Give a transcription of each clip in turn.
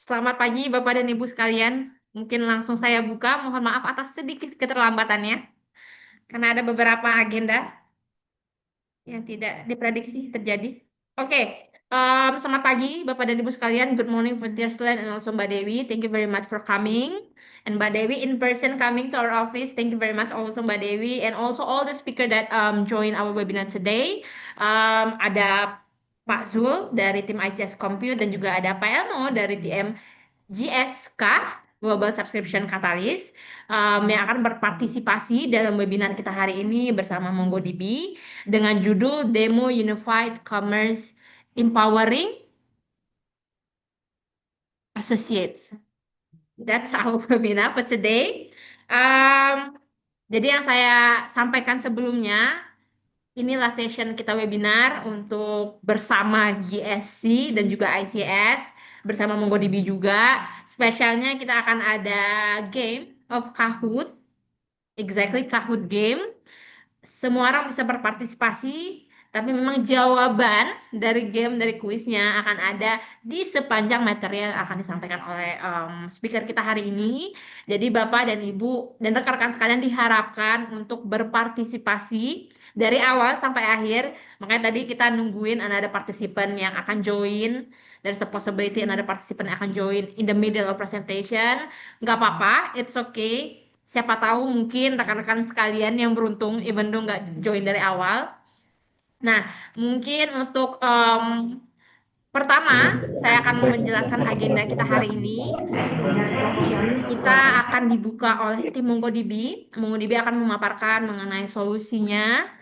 Selamat pagi Bapak dan Ibu sekalian. Mungkin langsung saya buka. Mohon maaf atas sedikit keterlambatannya. Karena ada beberapa agenda yang tidak diprediksi terjadi. Oke, selamat pagi Bapak dan Ibu sekalian. Good morning for Dearsland and also Mbak Dewi. Thank you very much for coming. And Mbak Dewi in person coming to our office. Thank you very much also Mbak Dewi. And also all the speaker that join our webinar today. Ada Pak Zul dari tim ICS Compute dan juga ada Pak Elmo dari tim GSK Global Subscription Catalyst yang akan berpartisipasi dalam webinar kita hari ini bersama MongoDB dengan judul Demo Unified Commerce Empowering Associates. That's our webinar for today. Um, jadi yang saya sampaikan sebelumnya, inilah session kita webinar untuk bersama GSC dan juga ICS bersama MongoDB juga. Spesialnya kita akan ada game of Kahoot, exactly Kahoot game. Semua orang bisa berpartisipasi, tapi memang jawaban dari game dari kuisnya akan ada di sepanjang materi yang akan disampaikan oleh speaker kita hari ini. Jadi Bapak dan Ibu dan rekan-rekan sekalian diharapkan untuk berpartisipasi dari awal sampai akhir. Makanya tadi kita nungguin ada partisipan yang akan join. There's a possibility another participant akan join in the middle of presentation. Nggak apa-apa, it's okay. Siapa tahu mungkin rekan-rekan sekalian yang beruntung, even though nggak join dari awal. Nah, mungkin untuk pertama, saya akan menjelaskan agenda kita hari ini. Kita akan dibuka oleh tim MongoDB. MongoDB akan memaparkan mengenai solusinya,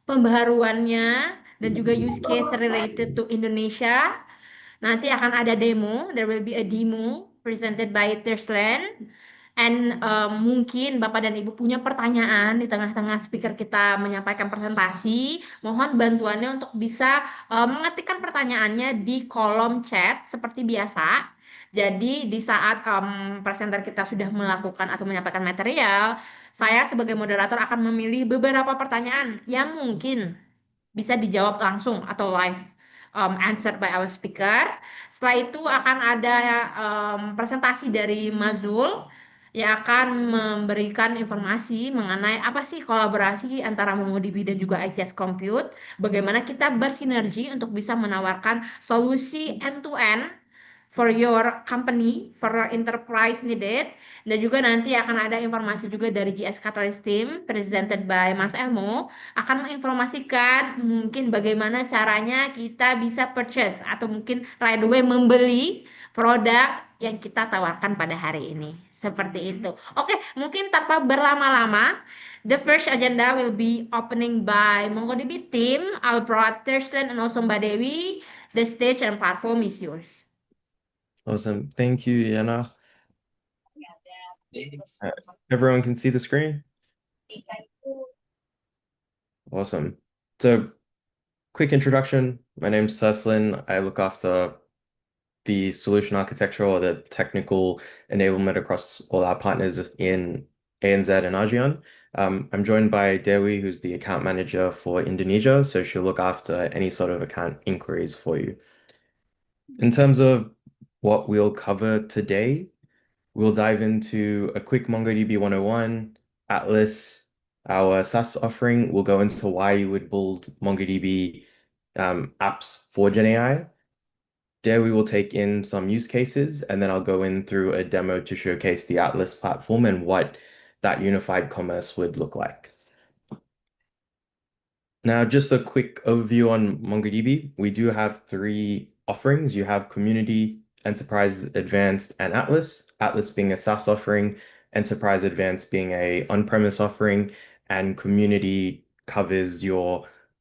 pembaharuannya, dan juga use case related to Indonesia. Nanti akan ada demo, there will be a demo presented by Tersland. And mungkin Bapak dan Ibu punya pertanyaan di tengah-tengah speaker kita menyampaikan presentasi, mohon bantuannya untuk bisa mengetikkan pertanyaannya di kolom chat seperti biasa. Jadi di saat presenter kita sudah melakukan atau menyampaikan material, saya sebagai moderator akan memilih beberapa pertanyaan yang mungkin bisa dijawab langsung atau live answered by our speaker. Setelah itu akan ada presentasi dari Mazul yang akan memberikan informasi mengenai apa sih kolaborasi antara MongoDB dan juga ICS Compute, bagaimana kita bersinergi untuk bisa menawarkan solusi end-to-end for your company, for your enterprise needed. Dan juga nanti akan ada informasi juga dari GS Catalyst Team, presented by Mas Elmo, akan menginformasikan mungkin bagaimana caranya kita bisa purchase atau mungkin right away membeli produk yang kita tawarkan pada hari ini. Seperti itu. Oke, mungkin tanpa berlama-lama, the first agenda will be opening by MongoDB team, Alpro, Thurston, and also Mbak Dewi. The stage and platform is yours. Awesome. Thank you, Yana. Uh, Everyone can see the screen? Awesome. So, quick introduction. My name's Teslin. I look after the solution architecture or the technical enablement across all our partners in ANZ and ASEAN. I'm joined by Dewi, who's the account manager for Indonesia, so she'll look after any sort of account inquiries for you. In terms of what we'll cover today, we'll dive into a quick MongoDB 101, Atlas, our SaaS offering. We'll go into why you would build MongoDB apps for GenAI. There we will take in some use cases, and then I'll go in through a demo to showcase the Atlas platform and what that unified commerce would look like. Now, just a quick overview on MongoDB. We do have three offerings. You have Community, Enterprise Advanced, and Atlas. Atlas being a SaaS offering, Enterprise Advanced being a on-premise offering, and Community covers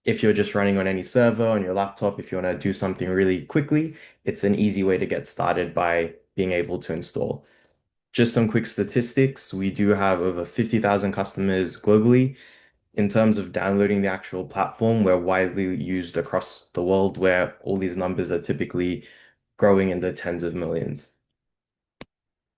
if you're just running on any server on your laptop, if you want to do something really quickly, it's an easy way to get started by being able to install. Just some quick statistics. We do have over 50,000 customers globally. In terms of downloading the actual platform, we're widely used across the world where all these numbers are typically growing in the tens of millions.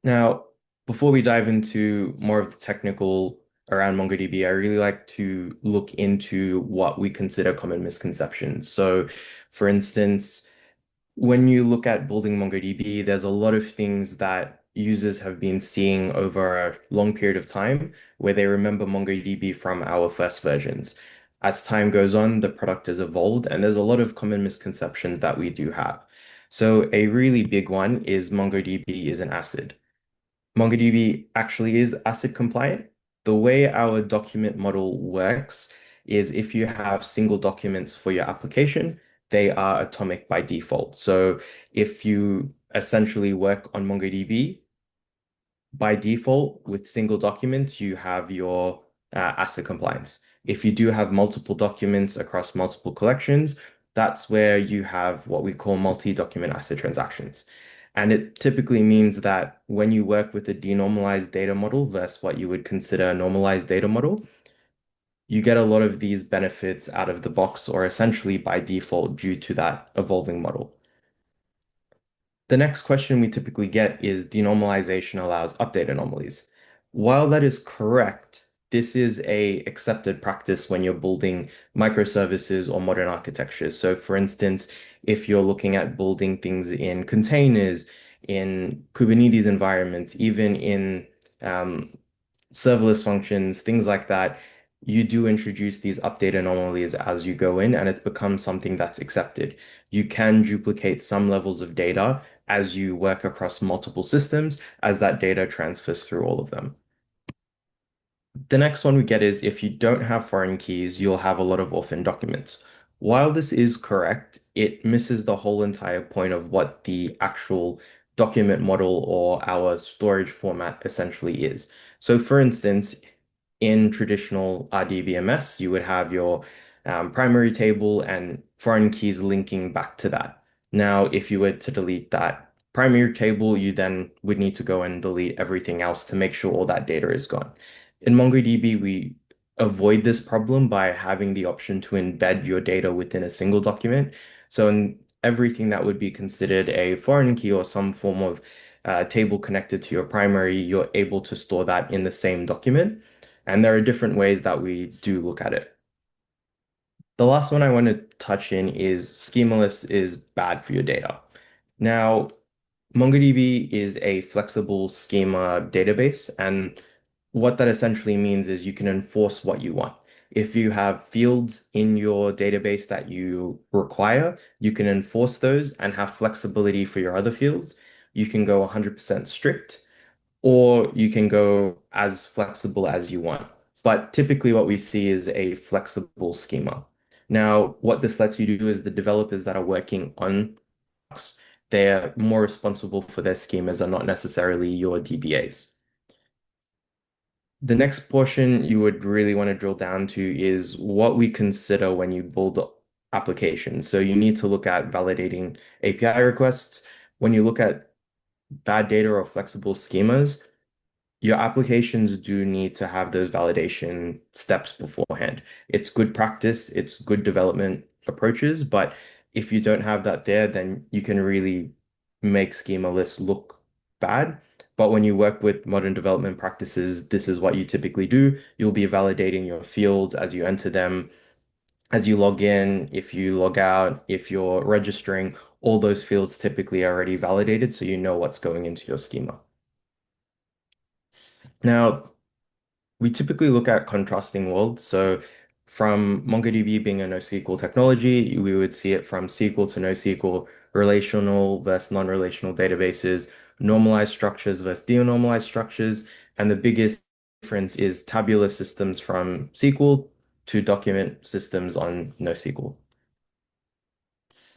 Now, before we dive into more of the technical around MongoDB, I really like to look into what we consider common misconceptions. So, for instance, when you look at building MongoDB, there's a lot of things that users have been seeing over a long period of time where they remember MongoDB from our first versions. As time goes on, the product has evolved, and there's a lot of common misconceptions that we do have. So, a really big one is MongoDB is an ACID. MongoDB actually is ACID compliant. The way our document model works is if you have single documents for your application, they are atomic by default. So if you essentially work on MongoDB, by default, with single documents, you have your ACID compliance. If you do have multiple documents across multiple collections, that's where you have what we call multi-document ACID transactions. And it typically means that when you work with a denormalized data model versus what you would consider a normalized data model, you get a lot of these benefits out of the box or essentially by default due to that evolving model. The next question we typically get is denormalization allows update anomalies. While that is correct, this is a accepted practice when you're building microservices or modern architectures. So for instance, if you're looking at building things in containers, in Kubernetes environments, even in um, serverless functions, things like that, you do introduce these update anomalies as you go in, and it's become something that's accepted. You can duplicate some levels of data as you work across multiple systems, as that data transfers through all of them. The next one we get is if you don't have foreign keys, you'll have a lot of orphan documents. While this is correct, it misses the whole entire point of what the actual document model or our storage format essentially is. So for instance, in traditional RDBMS, you would have your primary table and foreign keys linking back to that. Now, if you were to delete that primary table, you then would need to go and delete everything else to make sure all that data is gone. In MongoDB, we avoid this problem by having the option to embed your data within a single document. So in everything that would be considered a foreign key or some form of table connected to your primary, you're able to store that in the same document. And there are different ways that we do look at it. The last one I want to touch in is schemaless is bad for your data. Now, MongoDB is a flexible schema database, and what that essentially means is you can enforce what you want. If you have fields in your database that you require, you can enforce those and have flexibility for your other fields. You can go 100% strict, or you can go as flexible as you want. But typically, what we see is a flexible schema. Now, what this lets you do is the developers that are working on they're more responsible for their schemas and not necessarily your DBAs. The next portion you would really want to drill down to is what we consider when you build applications. So you need to look at validating API requests. When you look at bad data or flexible schemas, your applications do need to have those validation steps beforehand. It's good practice, it's good development approaches, but if you don't have that there, then you can really make schema lists look bad. But when you work with modern development practices, this is what you typically do. You'll be validating your fields as you enter them, as you log in, if you log out, if you're registering, all those fields typically are already validated, so you know what's going into your schema. Now, we typically look at contrasting worlds. So from MongoDB being a NoSQL technology, we would see it from SQL to NoSQL, relational versus non-relational databases, normalized structures versus denormalized structures. And the biggest difference is tabular systems from SQL to document systems on NoSQL.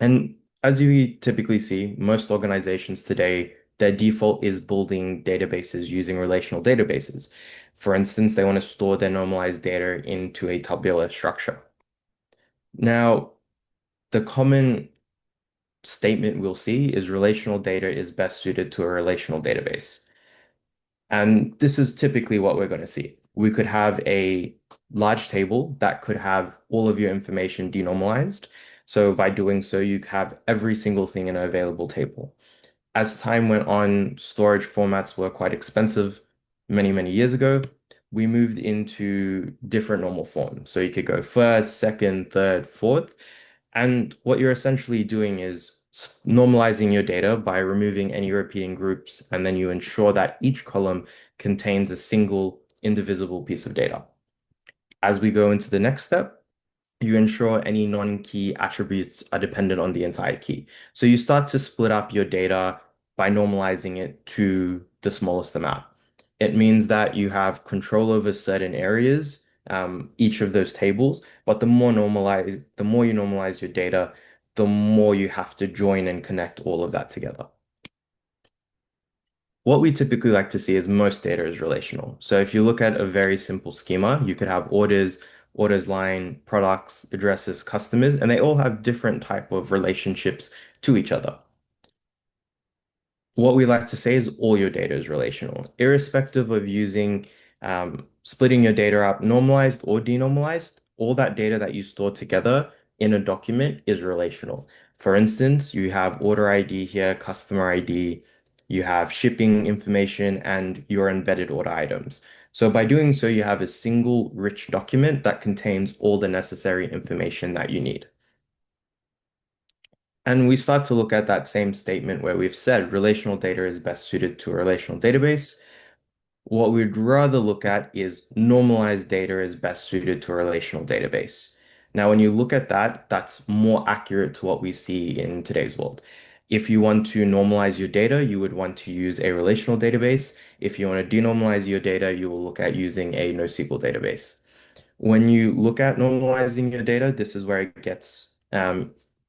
And as you typically see, most organizations today, their default is building databases using relational databases. For instance, they want to store their normalized data into a tabular structure. Now, the common statement we'll see is relational data is best suited to a relational database. And this is typically what we're going to see. We could have a large table that could have all of your information denormalized. So by doing so, you have every single thing in an available table. As time went on, storage formats were quite expensive many, many years ago. We moved into different normal forms. So you could go first, second, third, fourth. And what you're essentially doing is normalizing your data by removing any repeating groups, and then you ensure that each column contains a single indivisible piece of data. As we go into the next step, you ensure any non-key attributes are dependent on the entire key. So you start to split up your data by normalizing it to the smallest amount. It means that you have control over certain areas, each of those tables, but the more you normalize your data, the more you have to join and connect all of that together. What we typically like to see is most data is relational. So if you look at a very simple schema, you could have orders, orders line, products, addresses, customers, and they all have different type of relationships to each other. What we like to say is all your data is relational, irrespective of using splitting your data up normalized or denormalized, all that data that you store together in a document is relational. For instance, you have order ID here, customer ID, you have shipping information, and your embedded order items. So by doing so, you have a single rich document that contains all the necessary information that you need. And we start to look at that same statement where we've said relational data is best suited to a relational database. What we'd rather look at is normalized data is best suited to a relational database. Now, when you look at that, that's more accurate to what we see in today's world. If you want to normalize your data, you would want to use a relational database. If you want to denormalize your data, you will look at using a NoSQL database. When you look at normalizing your data, this is where it gets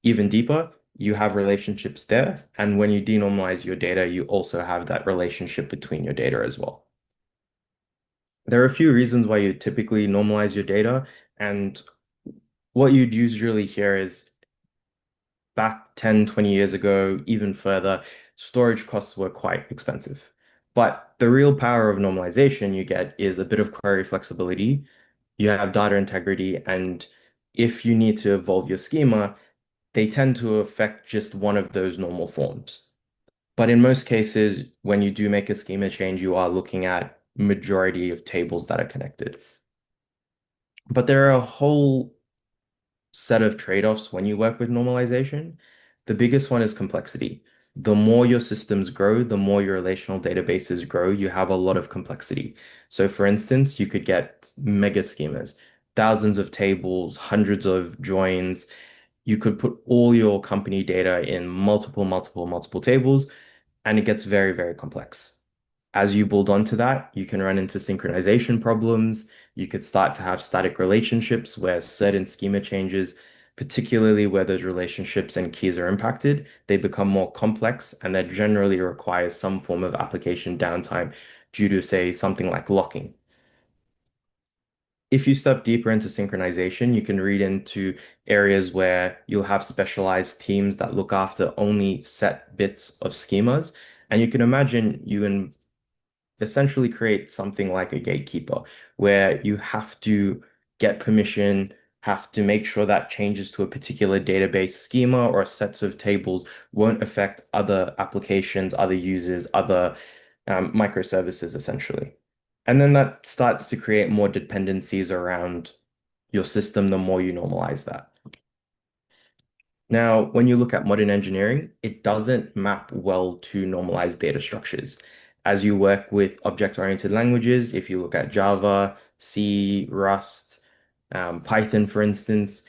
even deeper. You have relationships there. And when you denormalize your data, you also have that relationship between your data as well. There are a few reasons why you typically normalize your data. And what you'd usually hear is back 10, 20 years ago, even further, storage costs were quite expensive. But the real power of normalization you get is a bit of query flexibility. You have data integrity, and if you need to evolve your schema, they tend to affect just one of those normal forms. But in most cases, when you do make a schema change, you are looking at majority of tables that are connected. But there are a whole set of trade-offs when you work with normalization. The biggest one is complexity. The more your systems grow, the more your relational databases grow, you have a lot of complexity. So for instance, you could get mega schemas, thousands of tables, hundreds of joins. You could put all your company data in multiple tables, and it gets very, very complex. As you build onto that, you can run into synchronization problems. You could start to have static relationships where certain schema changes, particularly where those relationships and keys are impacted, they become more complex and that generally requires some form of application downtime due to, say, something like locking. If you step deeper into synchronization, you can read into areas where you'll have specialized teams that look after only set bits of schemas. And you can imagine you essentially create something like a gatekeeper where you have to get permission, have to make sure that changes to a particular database schema or sets of tables won't affect other applications, other users, other microservices, essentially. And then that starts to create more dependencies around your system the more you normalize that. Now, when you look at modern engineering, it doesn't map well to normalized data structures. As you work with object-oriented languages, if you look at Java, C, Rust, Python, for instance,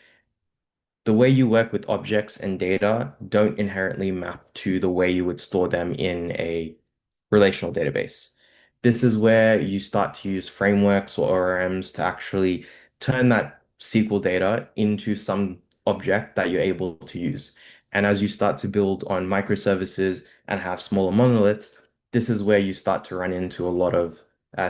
the way you work with objects and data don't inherently map to the way you would store them in a relational database. This is where you start to use frameworks or ORMs to actually turn that SQL data into some object that you're able to use. And as you start to build on microservices and have smaller monoliths, this is where you start to run into a lot of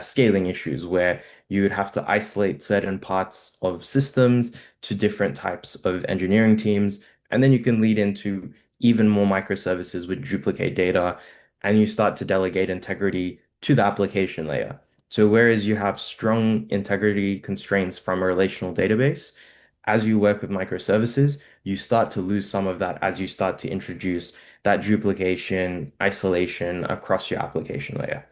scaling issues where you would have to isolate certain parts of systems to different types of engineering teams. And then you can lead into even more microservices with duplicate data, and you start to delegate integrity to the application layer. So whereas you have strong integrity constraints from a relational database, as you work with microservices, you start to lose some of that as you start to introduce that duplication, isolation across your application layer.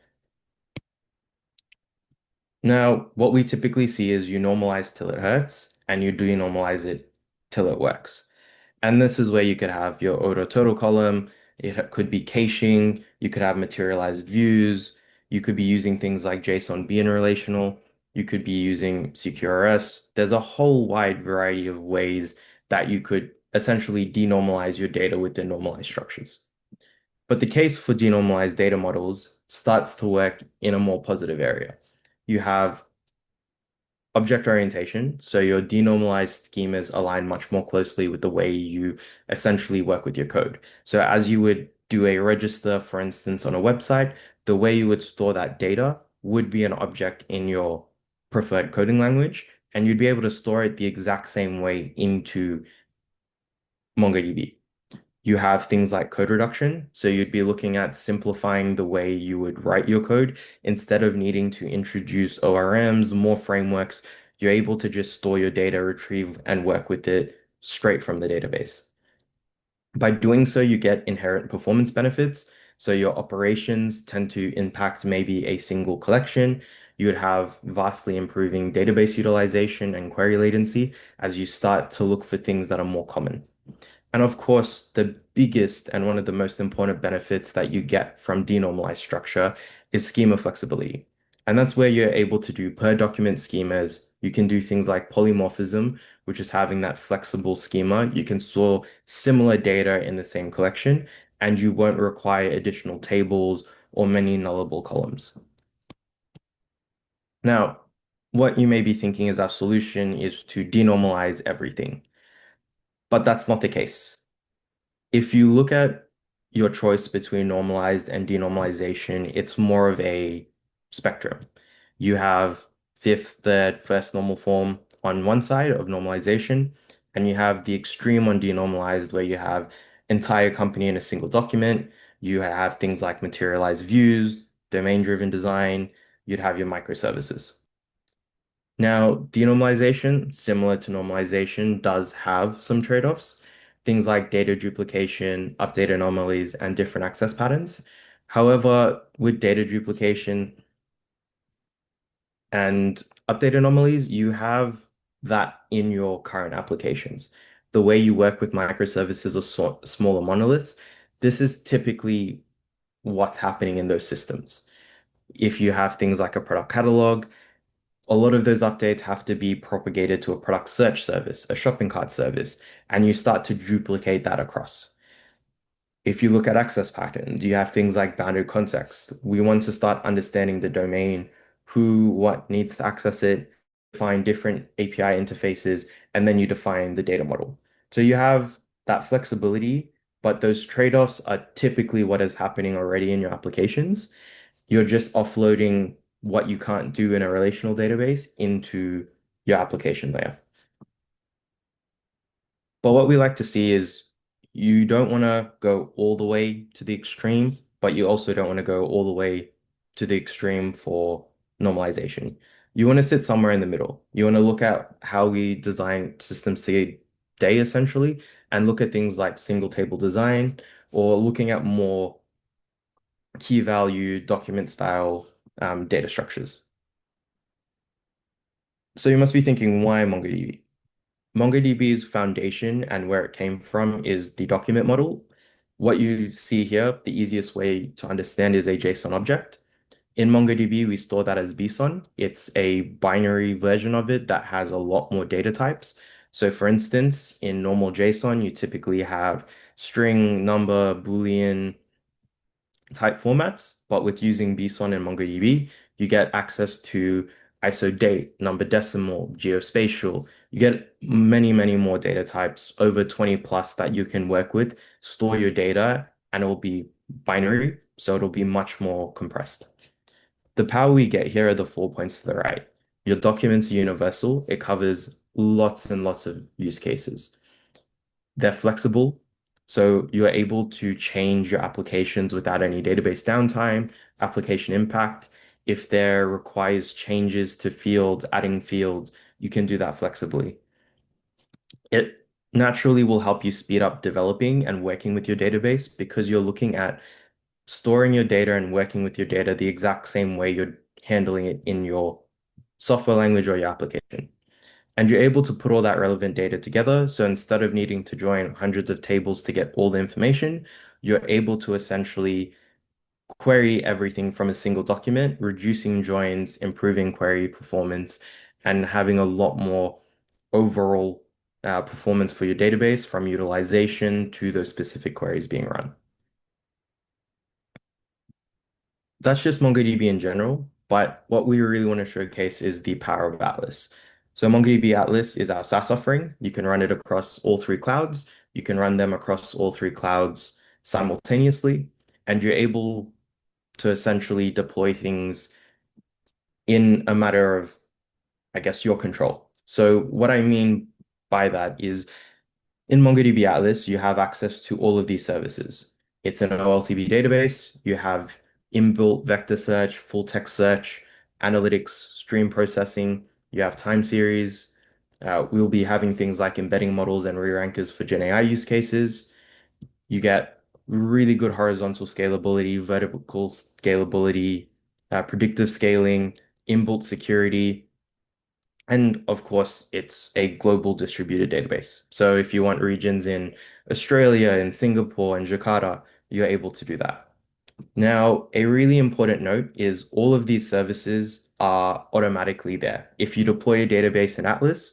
Now, what we typically see is you normalize till it hurts and you denormalize it till it works. And this is where you could have your order total column. It could be caching. You could have materialized views. You could be using things like JSON being relational. You could be using CQRS. There's a whole wide variety of ways that you could essentially denormalize your data within normalized structures. But the case for denormalized data models starts to work in a more positive area. You have object orientation, so your denormalized schemas align much more closely with the way you essentially work with your code. So as you would do a register, for instance, on a website, the way you would store that data would be an object in your preferred coding language, and you'd be able to store it the exact same way into MongoDB. You have things like code reduction. So you'd be looking at simplifying the way you would write your code instead of needing to introduce ORMs, more frameworks. You're able to just store your data, retrieve, and work with it straight from the database. By doing so, you get inherent performance benefits. So your operations tend to impact maybe a single collection. You would have vastly improving database utilization and query latency as you start to look for things that are more common. And of course, the biggest and one of the most important benefits that you get from denormalized structure is schema flexibility. And that's where you're able to do per document schemas. You can do things like polymorphism, which is having that flexible schema. You can store similar data in the same collection, and you won't require additional tables or many nullable columns. Now, what you may be thinking is our solution is to denormalize everything, but that's not the case. If you look at your choice between normalized and denormalization, it's more of a spectrum. You have fifth, third, first normal form on one side of normalization, and you have the extreme on denormalized where you have entire company in a single document. You have things like materialized views, domain-driven design. You'd have your microservices. Now, denormalization, similar to normalization, does have some trade-offs. Things like data duplication, update anomalies, and different access patterns. However, with data duplication and update anomalies, you have that in your current applications. The way you work with microservices or smaller monoliths, this is typically what's happening in those systems. If you have things like a product catalog, a lot of those updates have to be propagated to a product search service, a shopping cart service, and you start to duplicate that across. If you look at access patterns, you have things like bounded context. We want to start understanding the domain, who, what needs to access it, define different API interfaces, and then you define the data model. So you have that flexibility, but those trade-offs are typically what is happening already in your applications. You're just offloading what you can't do in a relational database into your application layer. But what we like to see is you don't want to go all the way to the extreme, but you also don't want to go all the way to the extreme for normalization. You want to sit somewhere in the middle. You want to look at how we design systems today, essentially, and look at things like single table design or looking at more key value document style data structures. So you must be thinking, why MongoDB? MongoDB's foundation and where it came from is the document model. What you see here, the easiest way to understand is a JSON object. In MongoDB, we store that as BSON. It's a binary version of it that has a lot more data types. So for instance, in normal JSON, you typically have string, number, Boolean, type formats, but with using BSON and MongoDB, you get access to ISO date, number decimal, geospatial. You get many, many more data types, over 20 plus that you can work with, store your data, and it will be binary, so it'll be much more compressed. The power we get here are the 4 points to the right. Your documents are universal. It covers lots and lots of use cases. They're flexible, so you're able to change your applications without any database downtime, application impact. If there requires changes to fields, adding fields, you can do that flexibly. It naturally will help you speed up developing and working with your database because you're looking at storing your data and working with your data the exact same way you're handling it in your software language or your application. And you're able to put all that relevant data together. So instead of needing to join hundreds of tables to get all the information, you're able to essentially query everything from a single document, reducing joins, improving query performance, and having a lot more overall performance for your database from utilization to those specific queries being run. That's just MongoDB in general, but what we really want to showcase is the power of Atlas. So MongoDB Atlas is our SaaS offering. You can run it across all three clouds. You can run them across all three clouds simultaneously, and you're able to essentially deploy things in a matter of, I guess, your control. So what I mean by that is in MongoDB Atlas, you have access to all of these services. It's an OLTP database. You have inbuilt vector search, full text search, analytics, stream processing. You have time series. We'll be having things like embedding models and re-rankers for Gen AI use cases. You get really good horizontal scalability, vertical scalability, predictive scaling, inbuilt security, and of course, it's a global distributed database. So if you want regions in Australia, in Singapore, and Jakarta, you're able to do that. Now, a really important note is all of these services are automatically there. If you deploy a database in Atlas,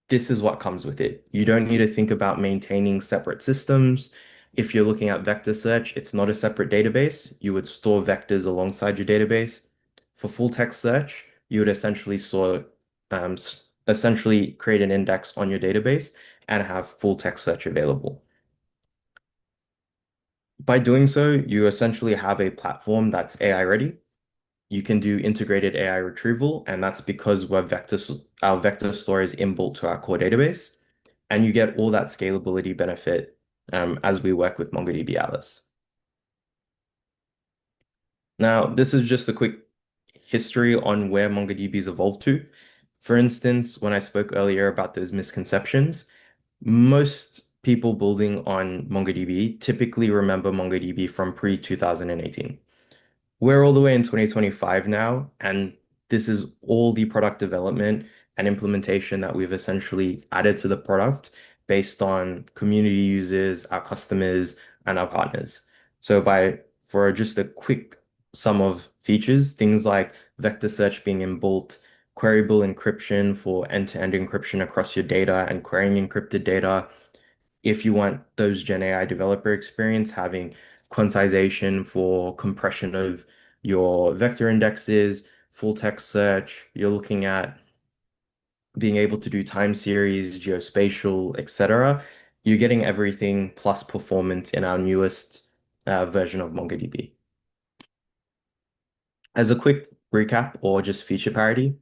this is what comes with it. You don't need to think about maintaining separate systems. If you're looking at vector search, it's not a separate database. You would store vectors alongside your database. For full text search, you would essentially essentially create an index on your database and have full text search available. By doing so, you essentially have a platform that's AI ready. You can do integrated AI retrieval, and that's because our vector store is inbuilt to our core database, and you get all that scalability benefit as we work with MongoDB Atlas. Now, this is just a quick history on where MongoDB's evolved to. For instance, when I spoke earlier about those misconceptions, most people building on MongoDB typically remember MongoDB from pre-2018. We're all the way in 2025 now, and this is all the product development and implementation that we've essentially added to the product based on community users, our customers, and our partners. So for just a quick sum of features, things like vector search being inbuilt, queryable encryption for end-to-end encryption across your data and querying encrypted data, if you want those Gen AI developer experience, having quantization for compression of your vector indexes, full text search, you're looking at being able to do time series, geospatial, etc. You're getting everything plus performance in our newest version of MongoDB. As a quick recap or just feature parity,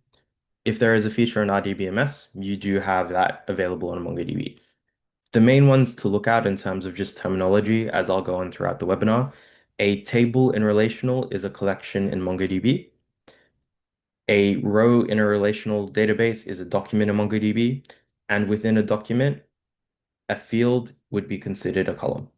if there is a feature in RDBMS, you do have that available on MongoDB. The main ones to look at in terms of just terminology, as I'll go on throughout the webinar, a table in relational is a collection in MongoDB. A row in a relational database is a document in MongoDB. And within a document, a field would be considered a column.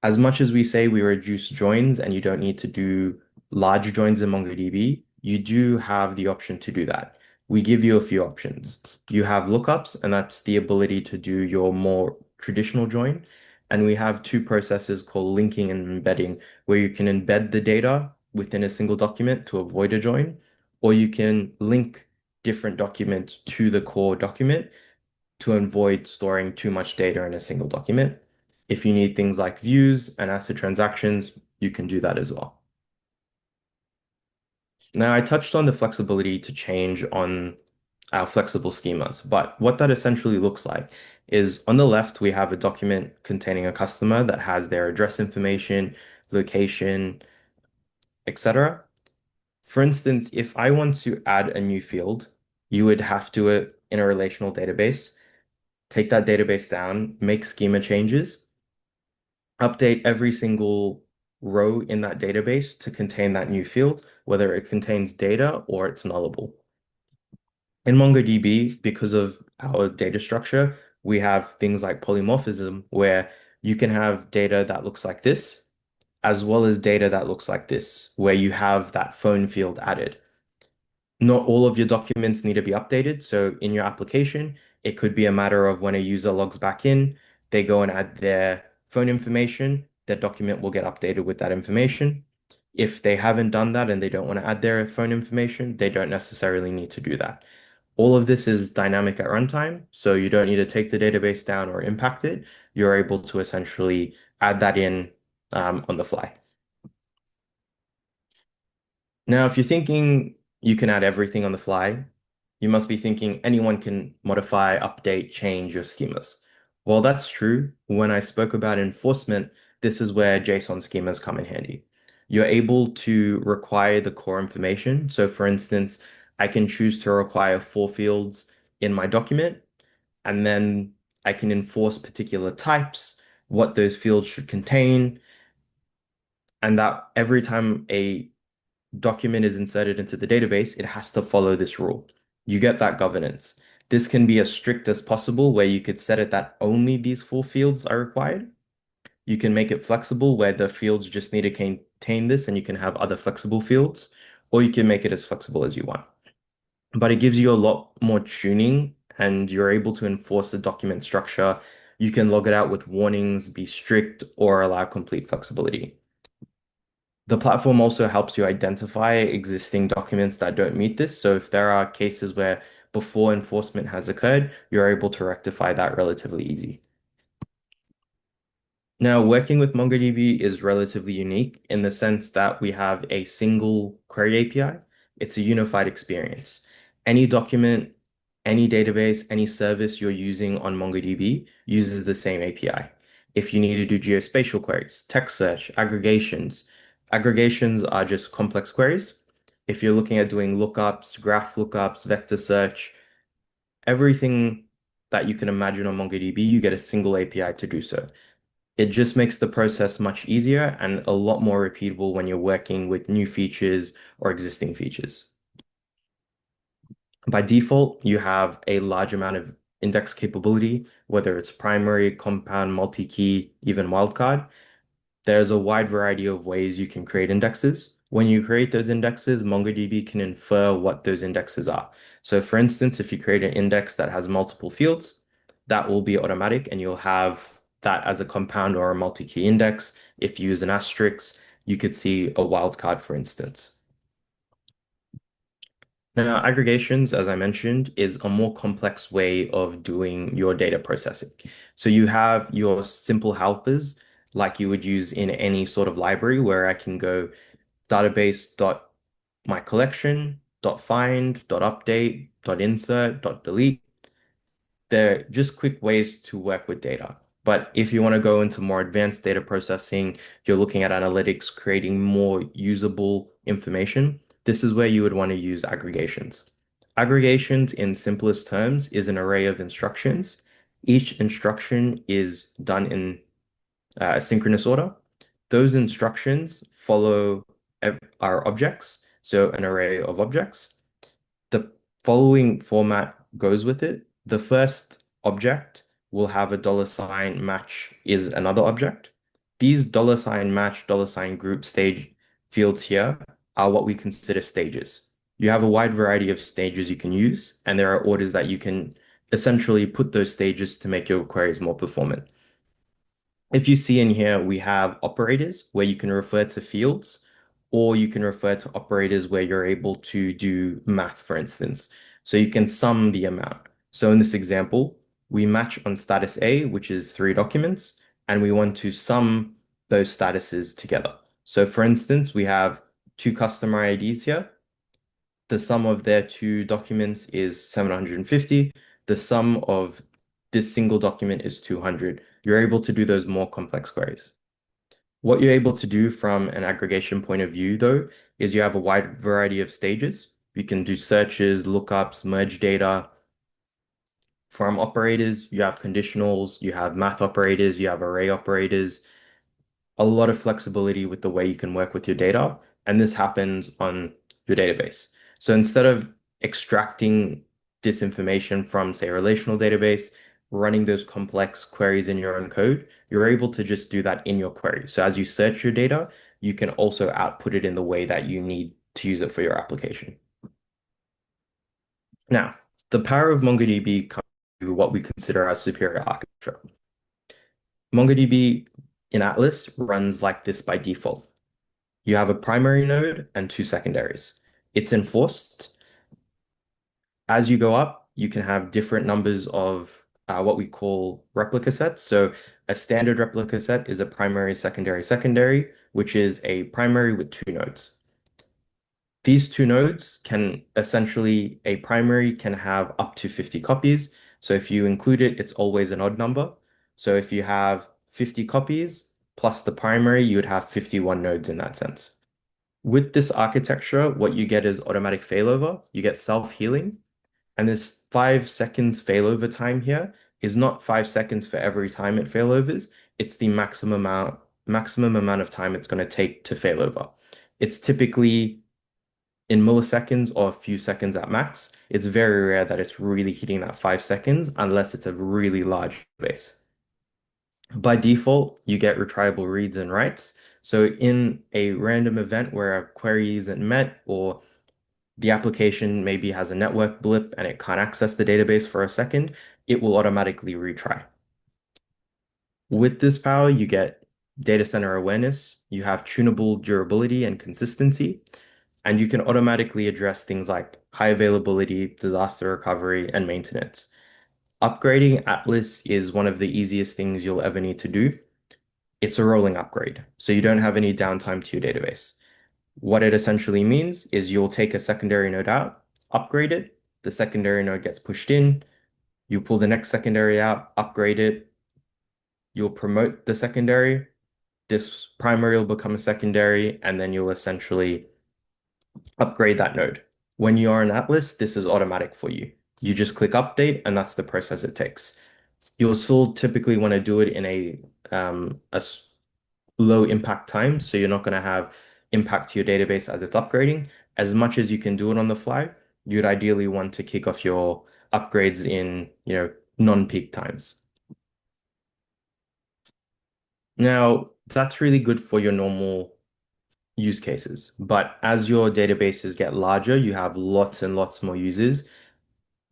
As much as we say we reduce joins and you don't need to do large joins in MongoDB, you do have the option to do that. We give you a few options. You have lookups, and that's the ability to do your more traditional join. And we have two processes called linking and embedding, where you can embed the data within a single document to avoid a join, or you can link different documents to the core document to avoid storing too much data in a single document. If you need things like views and ACID transactions, you can do that as well. Now, I touched on the flexibility to change on our flexible schemas, but what that essentially looks like is on the left, we have a document containing a customer that has their address information, location, etc. For instance, if I want to add a new field, you would have to, in a relational database, take that database down, make schema changes, update every single row in that database to contain that new field, whether it contains data or it's nullable. In MongoDB, because of our data structure, we have things like polymorphism, where you can have data that looks like this, as well as data that looks like this, where you have that phone field added. Not all of your documents need to be updated. So in your application, it could be a matter of when a user logs back in, they go and add their phone information, their document will get updated with that information. If they haven't done that and they don't want to add their phone information, they don't necessarily need to do that. All of this is dynamic at runtime, so you don't need to take the database down or impact it. You're able to essentially add that in on the fly. Now, if you're thinking you can add everything on the fly, you must be thinking anyone can modify, update, change your schemas. Well, that's true. When I spoke about enforcement, this is where JSON schemas come in handy. You're able to require the core information. So for instance, I can choose to require 4 fields in my document, and then I can enforce particular types, what those fields should contain, and that every time a document is inserted into the database, it has to follow this rule. You get that governance. This can be as strict as possible, where you could set it that only these 4 fields are required. You can make it flexible, where the fields just need to contain this and you can have other flexible fields, or you can make it as flexible as you want. But it gives you a lot more tuning and you're able to enforce the document structure. You can log it out with warnings, be strict, or allow complete flexibility. The platform also helps you identify existing documents that don't meet this. So if there are cases where before enforcement has occurred, you're able to rectify that relatively easy. Now, working with MongoDB is relatively unique in the sense that we have a single query API. It's a unified experience. Any document, any database, any service you're using on MongoDB uses the same API. If you need to do geospatial queries, text search, aggregations are just complex queries. If you're looking at doing lookups, graph lookups, vector search, everything that you can imagine on MongoDB, you get a single API to do so. It just makes the process much easier and a lot more repeatable when you're working with new features or existing features. By default, you have a large amount of index capability, whether it's primary, compound, multi-key, even wildcard. There's a wide variety of ways you can create indexes. When you create those indexes, MongoDB can infer what those indexes are. So for instance, if you create an index that has multiple fields, that will be automatic and you'll have that as a compound or a multi-key index. If you use an asterisk, you could see a wildcard, for instance. Now, aggregations, as I mentioned, is a more complex way of doing your data processing. So you have your simple helpers like you would use in any sort of library where I can go database dot my collection dot find dot update dot insert dot delete. They're just quick ways to work with data. But if you want to go into more advanced data processing, you're looking at analytics, creating more usable information, this is where you would want to use aggregations. Aggregations, in simplest terms, is an array of instructions. Each instruction is done in synchronous order. Those instructions follow our objects, so an array of objects. The following format goes with it. The first object will have a dollar sign match is another object. These dollar sign match, dollar sign group stage fields here are what we consider stages. You have a wide variety of stages you can use, and there are orders that you can essentially put those stages to make your queries more performant. If you see in here, we have operators where you can refer to fields, or you can refer to operators where you're able to do math, for instance. So you can sum the amount. So in this example, we match on status A, which is 3 documents, and we want to sum those statuses together. So for instance, we have 2 customer IDs here. The sum of their 2 documents is 750. The sum of this single document is 200. You're able to do those more complex queries. What you're able to do from an aggregation point of view, though, is you have a wide variety of stages. You can do searches, lookups, merge data. From operators, you have conditionals, you have math operators, you have array operators, a lot of flexibility with the way you can work with your data, and this happens on your database. So instead of extracting this information from, say, a relational database, running those complex queries in your own code, you're able to just do that in your query. So as you search your data, you can also output it in the way that you need to use it for your application. Now, the power of MongoDB comes to what we consider our superior architecture. MongoDB in Atlas runs like this by default. You have a primary node and two secondaries. It's enforced. As you go up, you can have different numbers of what we call replica sets. So a standard replica set is a primary, secondary, secondary, which is a primary with two nodes. These two nodes can essentially, a primary can have up to 50 copies. So if you include it, it's always an odd number. So if you have 50 copies plus the primary, you would have 51 nodes in that sense. With this architecture, what you get is automatic failover. You get self-healing. And this 5 seconds failover time here is not 5 seconds for every time it failovers. It's the maximum amount of time it's going to take to failover. It's typically in milliseconds or a few seconds at max. It's very rare that it's really hitting that 5 seconds unless it's a really large base. By default, you get retriable reads and writes. So in a random event where a query isn't met or the application maybe has a network blip and it can't access the database for a second, it will automatically retry. With this power, you get data center awareness, you have tunable durability and consistency, and you can automatically address things like high availability, disaster recovery, and maintenance. Upgrading Atlas is one of the easiest things you'll ever need to do. It's a rolling upgrade, so you don't have any downtime to your database. What it essentially means is you'll take a secondary node out, upgrade it, the secondary node gets pushed in, you pull the next secondary out, upgrade it, you'll promote the secondary, this primary will become a secondary, and then you'll essentially upgrade that node. When you are in Atlas, this is automatic for you. You just click update, and that's the process it takes. You'll still typically want to do it in a low impact time, so you're not going to have impact to your database as it's upgrading. As much as you can do it on the fly, you'd ideally want to kick off your upgrades in, non-peak times. Now, that's really good for your normal use cases, but as your databases get larger, you have lots and lots more users.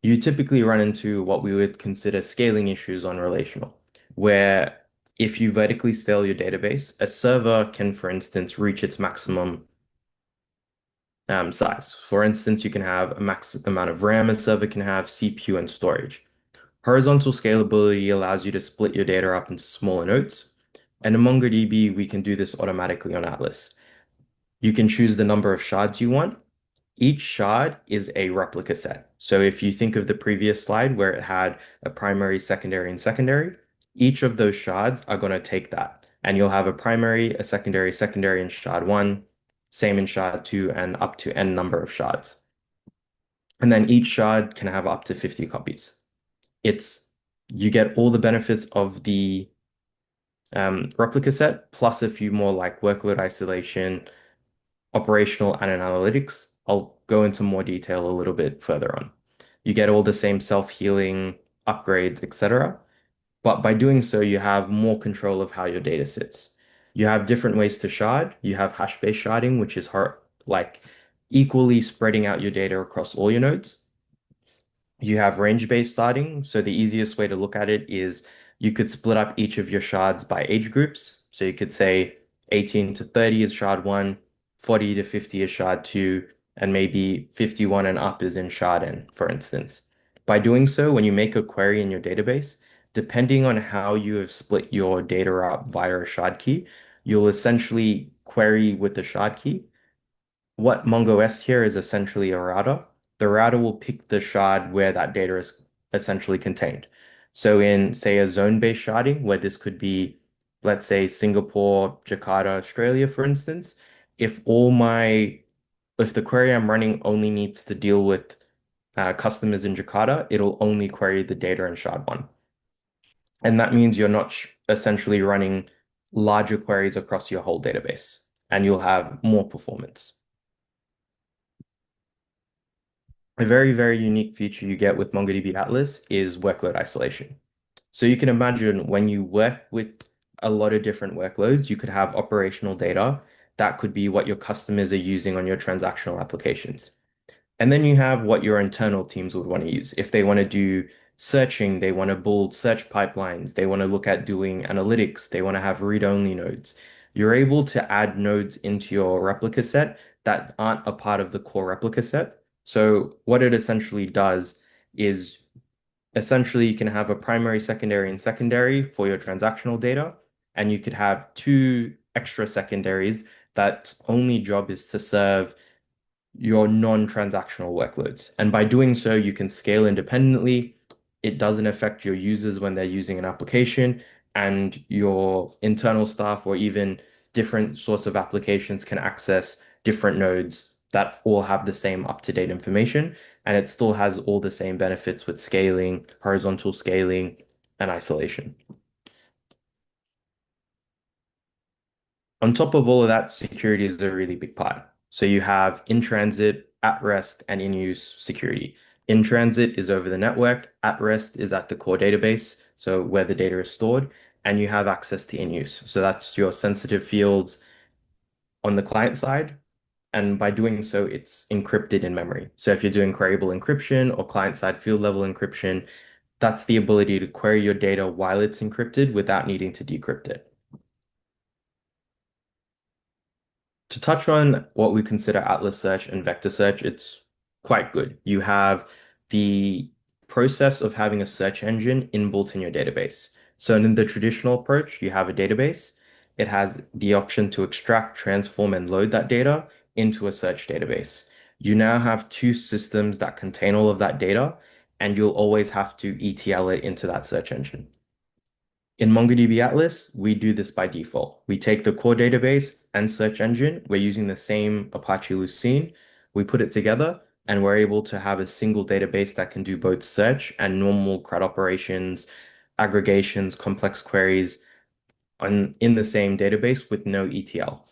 You typically run into what we would consider scaling issues on relational, where if you vertically scale your database, a server can, for instance, reach its maximum size. For instance, you can have a max amount of RAM a server can have, CPU, and storage. Horizontal scalability allows you to split your data up into smaller nodes. And in MongoDB, we can do this automatically on Atlas. You can choose the number of shards you want. Each shard is a replica set. So if you think of the previous slide where it had a primary, secondary, and secondary, each of those shards are going to take that. And you'll have a primary, a secondary, secondary in shard one, same in shard two, and up to n number of shards. And then each shard can have up to 50 copies. You get all the benefits of the replica set, plus a few more like workload isolation, operational, and analytics. I'll go into more detail a little bit further on. You get all the same self-healing upgrades, etc. But by doing so, you have more control of how your data sits. You have different ways to shard. You have hash-based sharding, which is like equally spreading out your data across all your nodes. You have range-based sharding. So the easiest way to look at it is you could split up each of your shards by age groups. So you could say 18 to 30 is shard one, 40 to 50 is shard two, and maybe 51 and up is in shard n, for instance. By doing so, when you make a query in your database, depending on how you have split your data up via a shard key, you'll essentially query with the shard key. What MongoS here is essentially a router. The router will pick the shard where that data is essentially contained. So in, say, a zone-based sharding, where this could be, let's say, Singapore, Jakarta, Australia, for instance, if the query I'm running only needs to deal with customers in Jakarta, it'll only query the data in shard one. And that means you're not essentially running larger queries across your whole database, and you'll have more performance. A very, very unique feature you get with MongoDB Atlas is workload isolation. So you can imagine when you work with a lot of different workloads, you could have operational data that could be what your customers are using on your transactional applications. And then you have what your internal teams would want to use. If they want to do searching, they want to build search pipelines, they want to look at doing analytics, they want to have read-only nodes. You're able to add nodes into your replica set that aren't a part of the core replica set. So what it essentially does is essentially you can have a primary, secondary, and secondary for your transactional data, and you could have two extra secondaries that only job is to serve your non-transactional workloads. And by doing so, you can scale independently. It doesn't affect your users when they're using an application, and your internal staff or even different sorts of applications can access different nodes that all have the same up-to-date information. And it still has all the same benefits with scaling, horizontal scaling, and isolation. On top of all of that, security is a really big part. So you have in transit, at rest, and in use security. In transit is over the network, at rest is at the core database, so where the data is stored, and you have access to in use. So that's your sensitive fields on the client side. And by doing so, it's encrypted in memory. So if you're doing queryable encryption or client-side field level encryption, that's the ability to query your data while it's encrypted without needing to decrypt it. To touch on what we consider Atlas search and vector search, it's quite good. You have the process of having a search engine inbuilt in your database. So in the traditional approach, you have a database. It has the option to extract, transform, and load that data into a search database. You now have two systems that contain all of that data, and you'll always have to ETL it into that search engine. In MongoDB Atlas, we do this by default. We take the core database and search engine. We're using the same Apache Lucene. We put it together, and we're able to have a single database that can do both search and normal CRUD operations, aggregations, complex queries in the same database with no ETL.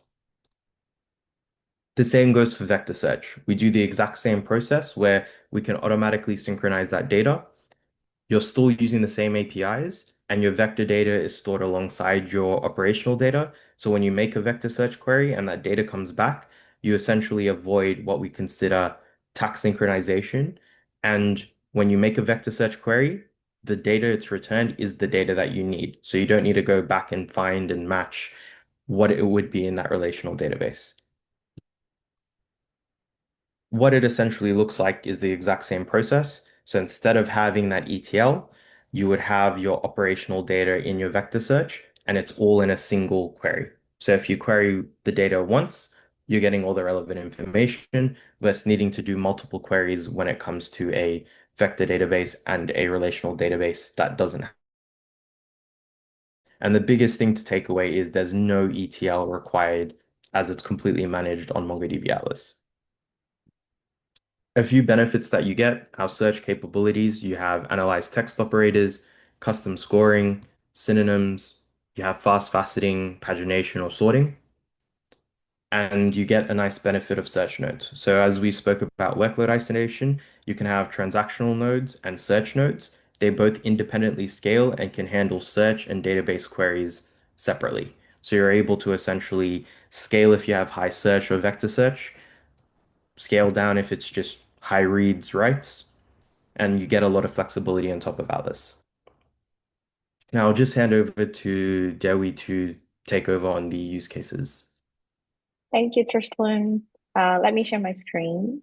The same goes for vector search. We do the exact same process where we can automatically synchronize that data. You're still using the same APIs, and your vector data is stored alongside your operational data. So when you make a vector search query and that data comes back, you essentially avoid what we consider tax synchronization. And when you make a vector search query, the data it's returned is the data that you need. So you don't need to go back and find and match what it would be in that relational database. What it essentially looks like is the exact same process. So instead of having that ETL, you would have your operational data in your vector search, and it's all in a single query. So if you query the data once, you're getting all the relevant information, less needing to do multiple queries when it comes to a vector database and a relational database that doesn't. And the biggest thing to take away is there's no ETL required as it's completely managed on MongoDB Atlas. A few benefits that you get, our search capabilities, you have analyzed text operators, custom scoring, synonyms, you have fast faceting, pagination, or sorting, and you get a nice benefit of search nodes. So as we spoke about workload isolation, you can have transactional nodes and search nodes. They both independently scale and can handle search and database queries separately. So you're able to essentially scale if you have high search or vector search, scale down if it's just high reads, writes, and you get a lot of flexibility on top of Atlas. Now I'll just hand over to Dewi to take over on the use cases. Thank you, Tristan. Let me share my screen.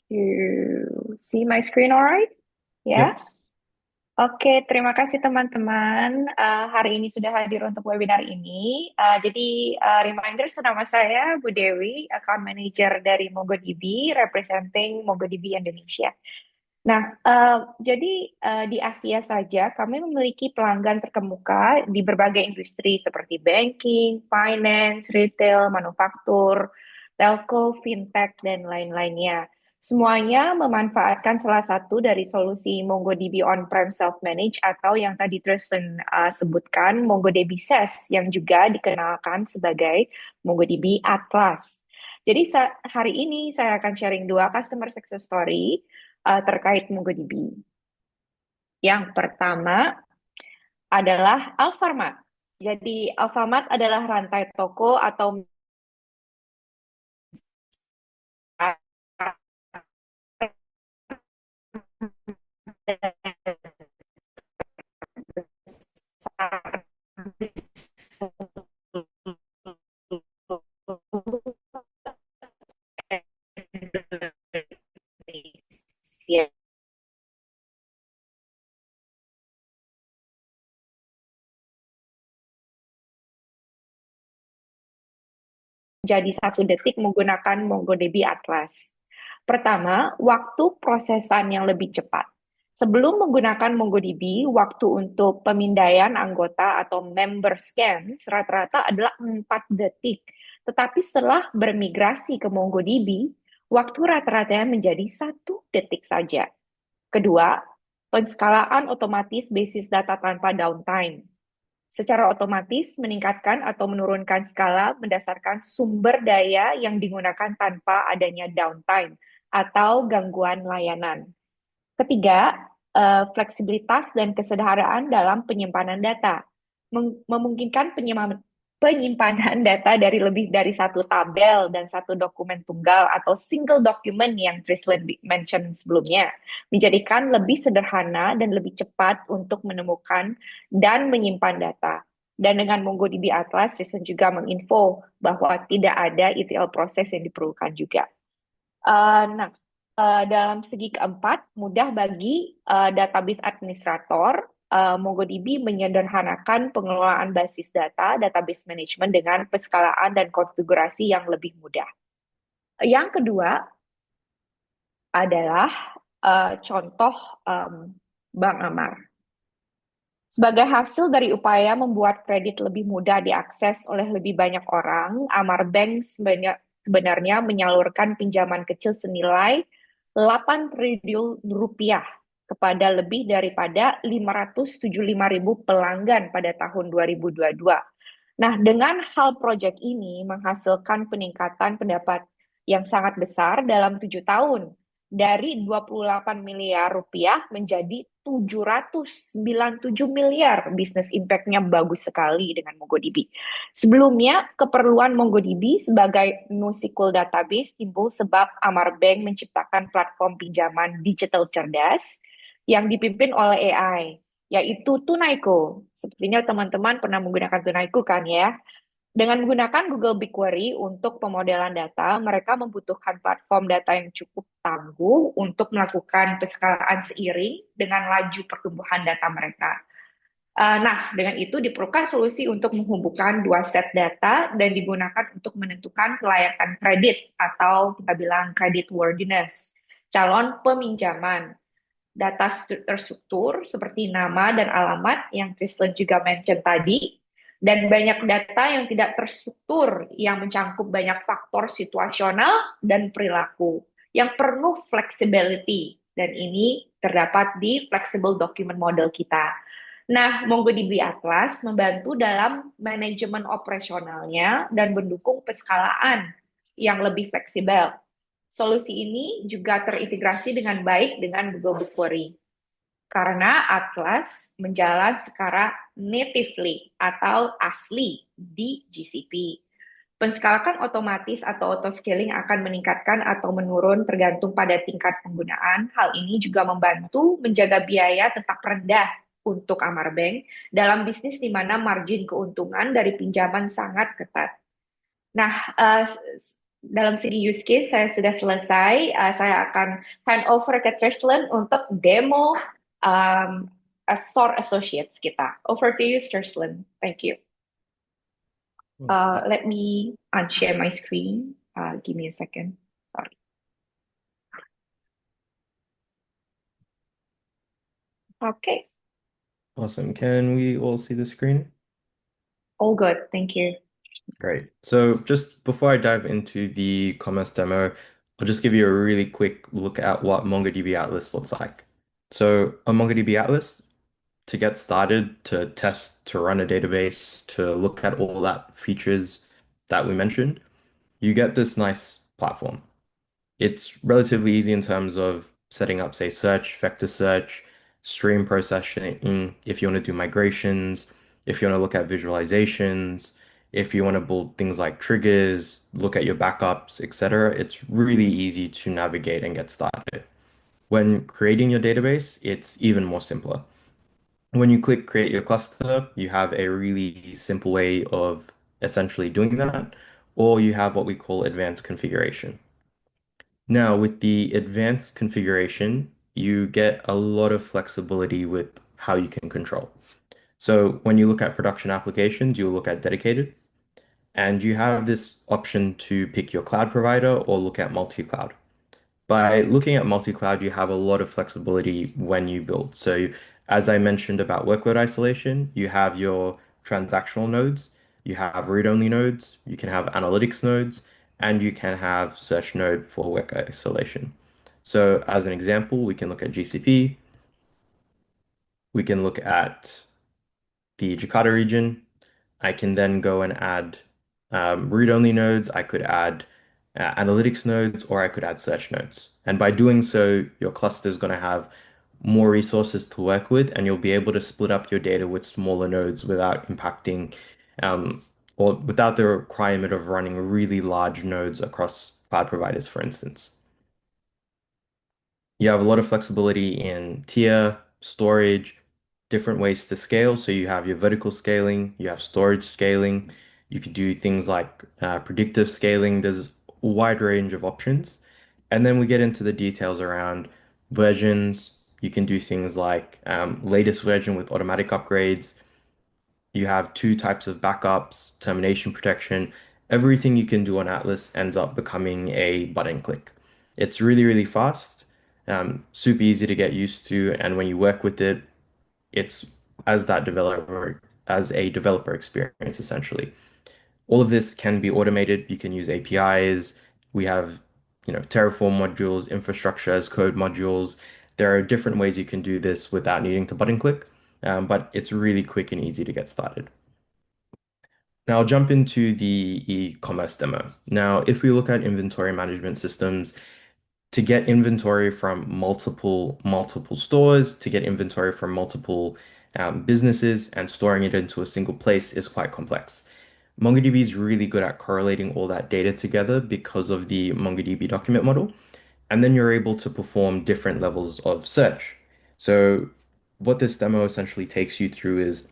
You see my screen all right? Ya. Yep. Oke, terima kasih teman-teman. Hari ini sudah hadir untuk webinar ini. Reminder, nama saya Bu Dewi, Account Manager dari MongoDB, representing MongoDB Indonesia. Nah, di Asia saja kami memiliki pelanggan terkemuka di berbagai industri seperti banking, finance, retail, manufaktur, telco, fintech, dan lain-lainnya. Semuanya memanfaatkan salah satu dari solusi MongoDB On-Prem Self-Managed atau yang tadi Tristan sebutkan, MongoDB SaaS yang juga dikenalkan sebagai MongoDB Atlas. Jadi hari ini saya akan sharing dua customer success story terkait MongoDB. Yang pertama adalah Alfamart. Jadi Alfamart adalah rantai toko atau Indonesia. Jadi 1 detik menggunakan MongoDB Atlas. Pertama, waktu prosesan yang lebih cepat. Sebelum menggunakan MongoDB, waktu untuk pemindaian anggota atau member scans rata-rata adalah 4 detik. Tetapi setelah bermigrasi ke MongoDB, waktu rata-ratanya menjadi 1 detik saja. Kedua, penskalaan otomatis basis data tanpa downtime. Secara otomatis meningkatkan atau menurunkan skala berdasarkan sumber daya yang digunakan tanpa adanya downtime atau gangguan layanan. Ketiga, fleksibilitas dan kesederhanaan dalam penyimpanan data. Memungkinkan penyimpanan data dari lebih dari 1 tabel dan 1 dokumen tunggal atau single document yang Trislan mention sebelumnya, menjadikan lebih sederhana dan lebih cepat untuk menemukan dan menyimpan data. Dan dengan MongoDB Atlas, Trislan juga menginfo bahwa tidak ada ETL proses yang diperlukan juga. Nah, dalam segi keempat, mudah bagi database administrator, MongoDB menyederhanakan pengelolaan basis data, database management dengan penskalaan dan konfigurasi yang lebih mudah. Yang kedua adalah contoh Bank Amar. Sebagai hasil dari upaya membuat kredit lebih mudah diakses oleh lebih banyak orang, Amar Bank sebenarnya menyalurkan pinjaman kecil senilai 8 triliun rupiah kepada lebih daripada 575.000 pelanggan pada tahun 2022. Nah, dengan hal proyek ini menghasilkan peningkatan pendapat yang sangat besar dalam 7 tahun, dari 28 miliar rupiah menjadi 797 miliar. Bisnis impact-nya bagus sekali dengan MongoDB. Sebelumnya, keperluan MongoDB sebagai NoSQL database timbul sebab Amar Bank menciptakan platform pinjaman digital cerdas yang dipimpin oleh AI, yaitu Tunaiko. Sepertinya teman-teman pernah menggunakan Tunaiko kan ya? Dengan menggunakan Google BigQuery untuk pemodelan data, mereka membutuhkan platform data yang cukup tangguh untuk melakukan penskalaan seiring dengan laju pertumbuhan data mereka. Nah, dengan itu diperlukan solusi untuk menghubungkan 2 set data dan digunakan untuk menentukan kelayakan kredit atau kita bilang credit worthiness, calon peminjaman. Data terstruktur seperti nama dan alamat yang Kristen juga mention tadi, dan banyak data yang tidak terstruktur yang mencangkup banyak faktor situasional dan perilaku yang perlu flexibility, dan ini terdapat di flexible document model kita. Nah, MongoDB Atlas membantu dalam manajemen operasionalnya dan mendukung penskalaan yang lebih fleksibel. Solusi ini juga terintegrasi dengan baik dengan Google BigQuery karena Atlas menjalan secara natively atau asli di GCP. Penskalakan otomatis atau auto-scaling akan meningkatkan atau menurun tergantung pada tingkat penggunaan. Hal ini juga membantu menjaga biaya tetap rendah untuk Amar Bank dalam bisnis di mana margin keuntungan dari pinjaman sangat ketat. Nah, dalam segi use case saya sudah selesai. Saya akan hand over ke Trislan untuk demo store associates kita. Over to you, Trislan. Thank you. Let me unshare my screen. Give me a second. Sorry. Okay. Awesome. Can we all see the screen? All good. Thank you. Great. So just before I dive into the commerce demo, I'll just give you a really quick look at what MongoDB Atlas looks like. So on MongoDB Atlas, to get started, to test, to run a database, to look at all that features that we mentioned, you get this nice platform. It's relatively easy in terms of setting up, say, search, vector search, stream processing, if you want to do migrations, if you want to look at visualizations, if you want to build things like triggers, look at your backups, etc. It's really easy to navigate and get started. When creating your database, it's even more simpler. When you click create your cluster, you have a really simple way of essentially doing that, or you have what we call advanced configuration. Now, with the advanced configuration, you get a lot of flexibility with how you can control. So when you look at production applications, you look at dedicated, and you have this option to pick your cloud provider or look at multi-cloud. By looking at multi-cloud, you have a lot of flexibility when you build. So as I mentioned about workload isolation, you have your transactional nodes, you have read-only nodes, you can have analytics nodes, and you can have search node for work isolation. So as an example, we can look at GCP, we can look at the Jakarta region. I can then go and add read-only nodes. I could add analytics nodes, or I could add search nodes. And by doing so, your cluster is going to have more resources to work with, and you'll be able to split up your data with smaller nodes without impacting um, or without the requirement of running really large nodes across cloud providers, for instance. You have a lot of flexibility in tier, storage, different ways to scale. So you have your vertical scaling, you have storage scaling, you could do things like predictive scaling. There's a wide range of options. And then we get into the details around versions. You can do things like latest version with automatic upgrades. You have two types of backups, termination protection. Everything you can do on Atlas ends up becoming a button click. It's really, really fast, super easy to get used to, and when you work with it, it's as that developer, as a developer experience, essentially. All of this can be automated. You can use APIs. We have, Terraform modules, infrastructure as code modules. There are different ways you can do this without needing to button click, but it's really quick and easy to get started. Now I'll jump into the e-commerce demo. Now, if we look at inventory management systems, to get inventory from multiple stores, to get inventory from multiple businesses and storing it into a single place is quite complex. MongoDB is really good at correlating all that data together because of the MongoDB document model. And then you're able to perform different levels of search. So what this demo essentially takes you through is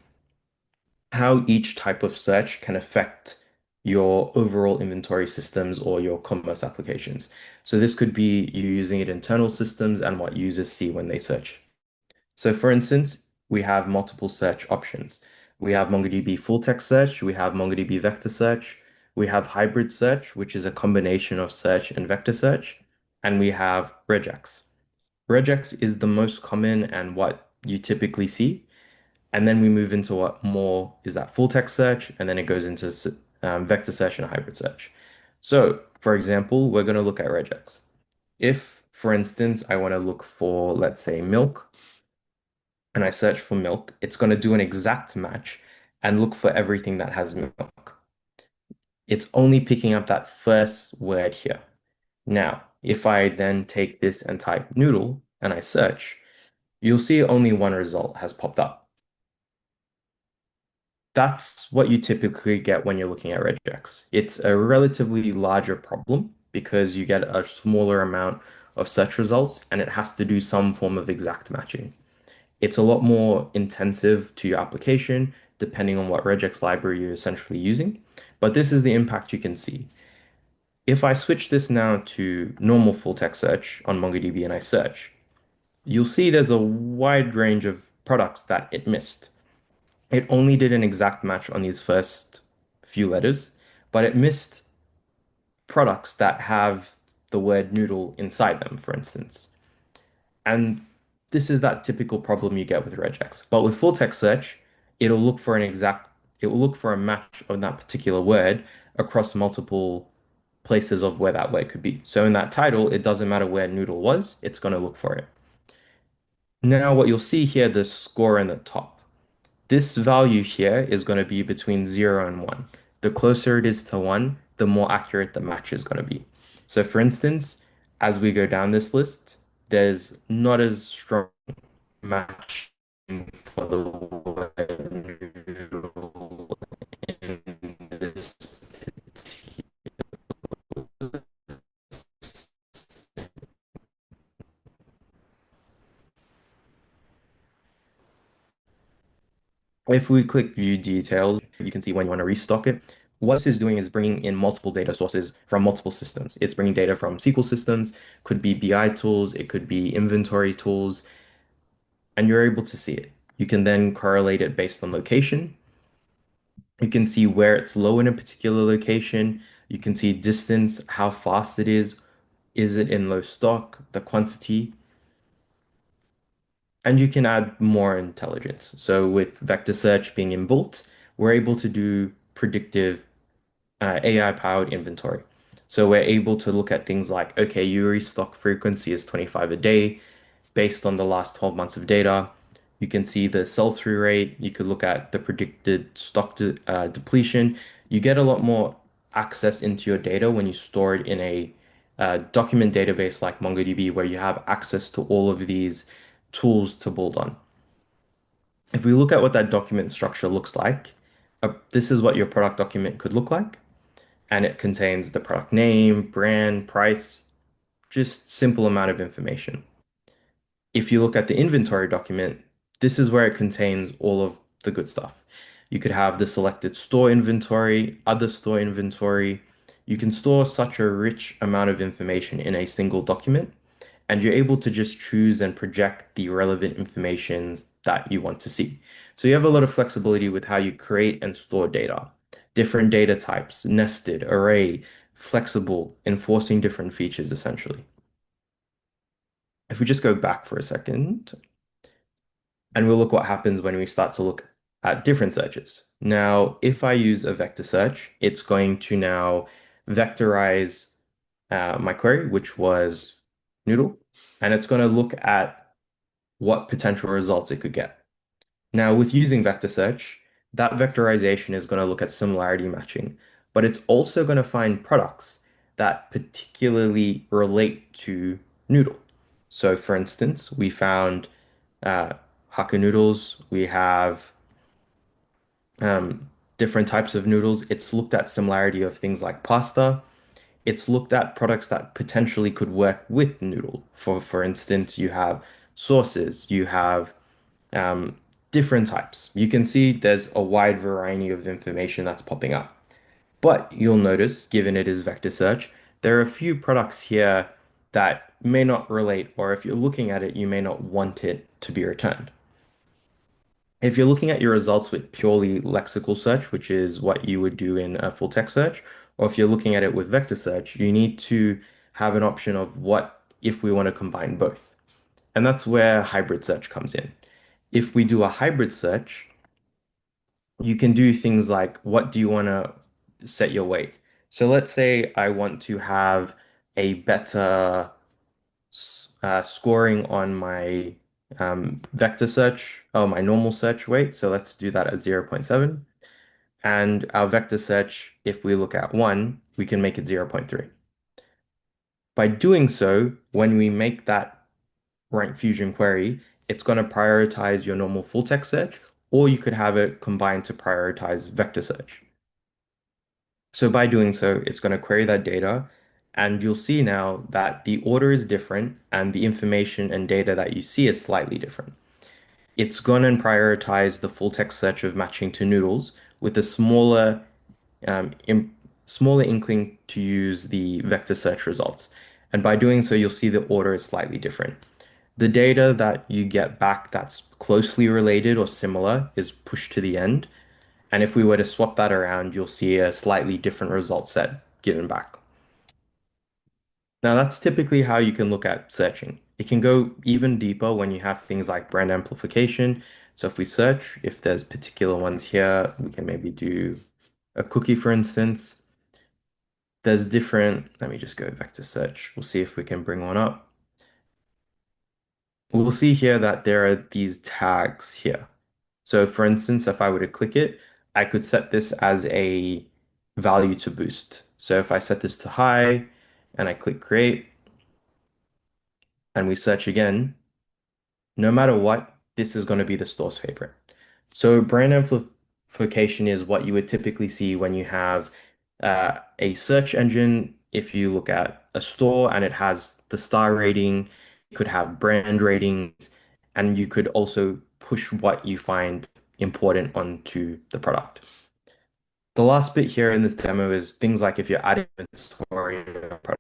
how each type of search can affect your overall inventory systems or your commerce applications. So this could be you using it in internal systems and what users see when they search. So for instance, we have multiple search options. We have MongoDB full text search, we have MongoDB vector search, we have hybrid search, which is a combination of search and vector search, and we have regex. Regex is the most common and what you typically see. And then we move into what more is that full text search, and then it goes into vector search and hybrid search. So, for example, we're going to look at regex. If, for instance, I want to look for, let's say, milk, and I search for milk, it's going to do an exact match and look for everything that has milk. It's only picking up that first word here. Now, if I then take this and type noodle and I search, you'll see only one result has popped up. That's what you typically get when you're looking at regex. It's a relatively larger problem because you get a smaller amount of search results and it has to do some form of exact matching. It's a lot more intensive to your application, depending on what regex library you're essentially using. But this is the impact you can see. If I switch this now to normal full text search on MongoDB and I search, you'll see there's a wide range of products that it missed. It only did an exact match on these first few letters, but it missed products that have the word noodle inside them, for instance. And this is that typical problem you get with regex. But with full text search, it will look for a match of that particular word across multiple places of where that word could be. So in that title, it doesn't matter where noodle was, it's going to look for it. Now, what you'll see here, the score in the top. This value here is going to be between 0 and 1. The closer it is to 1, the more accurate the match is going to be. So for instance, as we go down this list, there's not as strong matching for the wet noodle in this If we click view details, you can see when you want to restock it. What this is doing is bringing in multiple data sources from multiple systems. It's bringing data from SQL systems, could be BI tools, it could be inventory tools, and you're able to see it. You can then correlate it based on location. You can see where it's low in a particular location. You can see distance, how fast it is it in low stock, the quantity, and you can add more intelligence. So with vector search being inbuilt, we're able to do predictive AI-powered inventory. So we're able to look at things like, okay, your restock frequency is 25 a day based on the last 12 months of data. You can see the sell-through rate. You could look at the predicted stock depletion. You get a lot more access into your data when you store it in a document database like MongoDB, where you have access to all of these tools to build on. If we look at what that document structure looks like, this is what your product document could look like, and it contains the product name, brand, price, just simple amount of information. If you look at the inventory document, this is where it contains all of the good stuff. You could have the selected store inventory, other store inventory. You can store such a rich amount of information in a single document, and you're able to just choose and project the relevant information that you want to see. So you have a lot of flexibility with how you create and store data. Different data types, nested, array, flexible, enforcing different features essentially. If we just go back for a second, and we'll look what happens when we start to look at different searches. Now, if I use a vector search, it's going to now vectorize my query, which was noodle, and it's going to look at what potential results it could get. Now, with using vector search, that vectorization is going to look at similarity matching, but it's also going to find products that particularly relate to noodle. So, for instance, we found uh, Hakka noodles. We have different types of noodles. It's looked at similarity of things like pasta. It's looked at products that potentially could work with noodle. For instance, you have sauces, you have um, different types. You can see there's a wide variety of information that's popping up. But you'll notice, given it is vector search, there are a few products here that may not relate, or if you're looking at it, you may not want it to be returned. If you're looking at your results with purely lexical search, which is what you would do in a full text search, or if you're looking at it with vector search, you need to have an option of what if we want to combine both. And that's where hybrid search comes in. If we do a hybrid search, you can do things like what do you want to set your weight? So let's say I want to have a better scoring on my vector search, oh, my normal search weight. So let's do that at 0.7. And our vector search, if we look at 1, we can make it 0.3. By doing so, when we make that Rank Fusion query, it's going to prioritize your normal full text search, or you could have it combined to prioritize vector search. So by doing so, it's going to query that data, and you'll see now that the order is different and the information and data that you see is slightly different. It's going to prioritize the full text search of matching to noodles with a um, im smaller inkling to use the vector search results. And by doing so, you'll see the order is slightly different. The data that you get back that's closely related or similar is pushed to the end. And if we were to swap that around, you'll see a slightly different result set given back. Now, that's typically how you can look at searching. It can go even deeper when you have things like brand amplification. So if we search, if there's particular ones here, we can maybe do a cookie, for instance. There's different, let me just go back to search. We'll see if we can bring one up. We'll see here that there are these tags here. So for instance, if I were to click it, I could set this as a value to boost. So if I set this to high and I click create and we search again, no matter what, this is going to be the store's favorite. So brand amplification is what you would typically see when you have a search engine. If you look at a store and it has the star rating, it could have brand ratings, and you could also push what you find important onto the product. The last bit here in this demo is things like if you're adding inventory in a product,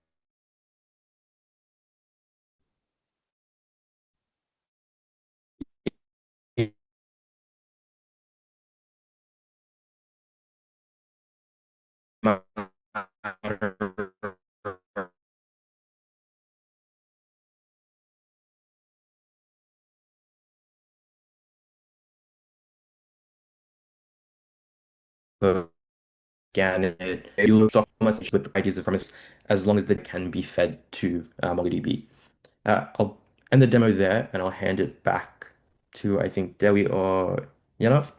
scan it. You will talk message with ideas and premise as long as they can be fed to MongoDB. I'll end the demo there and I'll hand it back to, I think, Dewi or Yana.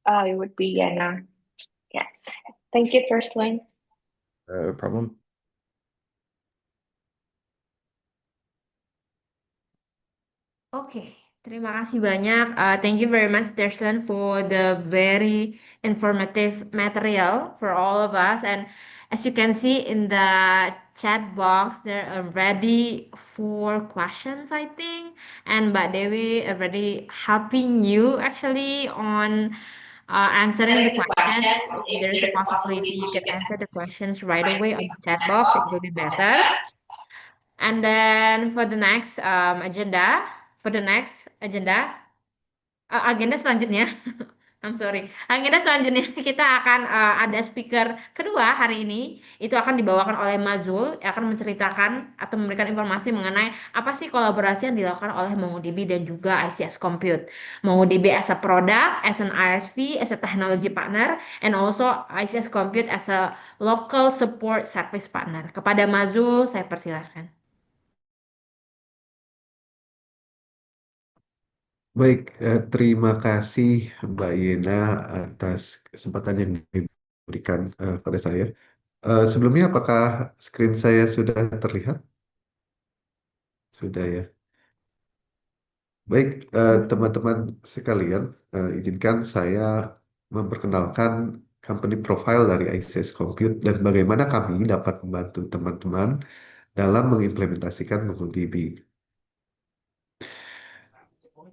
It would be Yana. Yeah. Thank you, First Line. No problem. Oke, terima kasih banyak. Thank you very much, Terslan, for the very informative material for all of us. And as you can see in the chat box, there are already 4 questions, I think. And Mbak Dewi already helping you actually on answering the questions. If there's a possibility, you can answer the questions right away on the chat box. It will be better. And then for the next agenda, agenda selanjutnya, I'm sorry, agenda selanjutnya kita akan ada speaker kedua hari ini. Itu akan dibawakan oleh Mazul, yang akan menceritakan atau memberikan informasi mengenai apa sih kolaborasi yang dilakukan oleh MongoDB dan juga ICS Compute. MongoDB as a product, as an ISV, as a technology partner, and also ICS Compute as a local support service partner. Kepada Mazul, saya persilahkan. Baik, terima kasih Mbak Yena atas kesempatan yang diberikan pada saya. Sebelumnya, apakah screen saya sudah terlihat? Sudah ya. Baik, teman-teman sekalian, izinkan saya memperkenalkan company profile dari ICS Compute dan bagaimana kami dapat membantu teman-teman dalam mengimplementasikan MongoDB.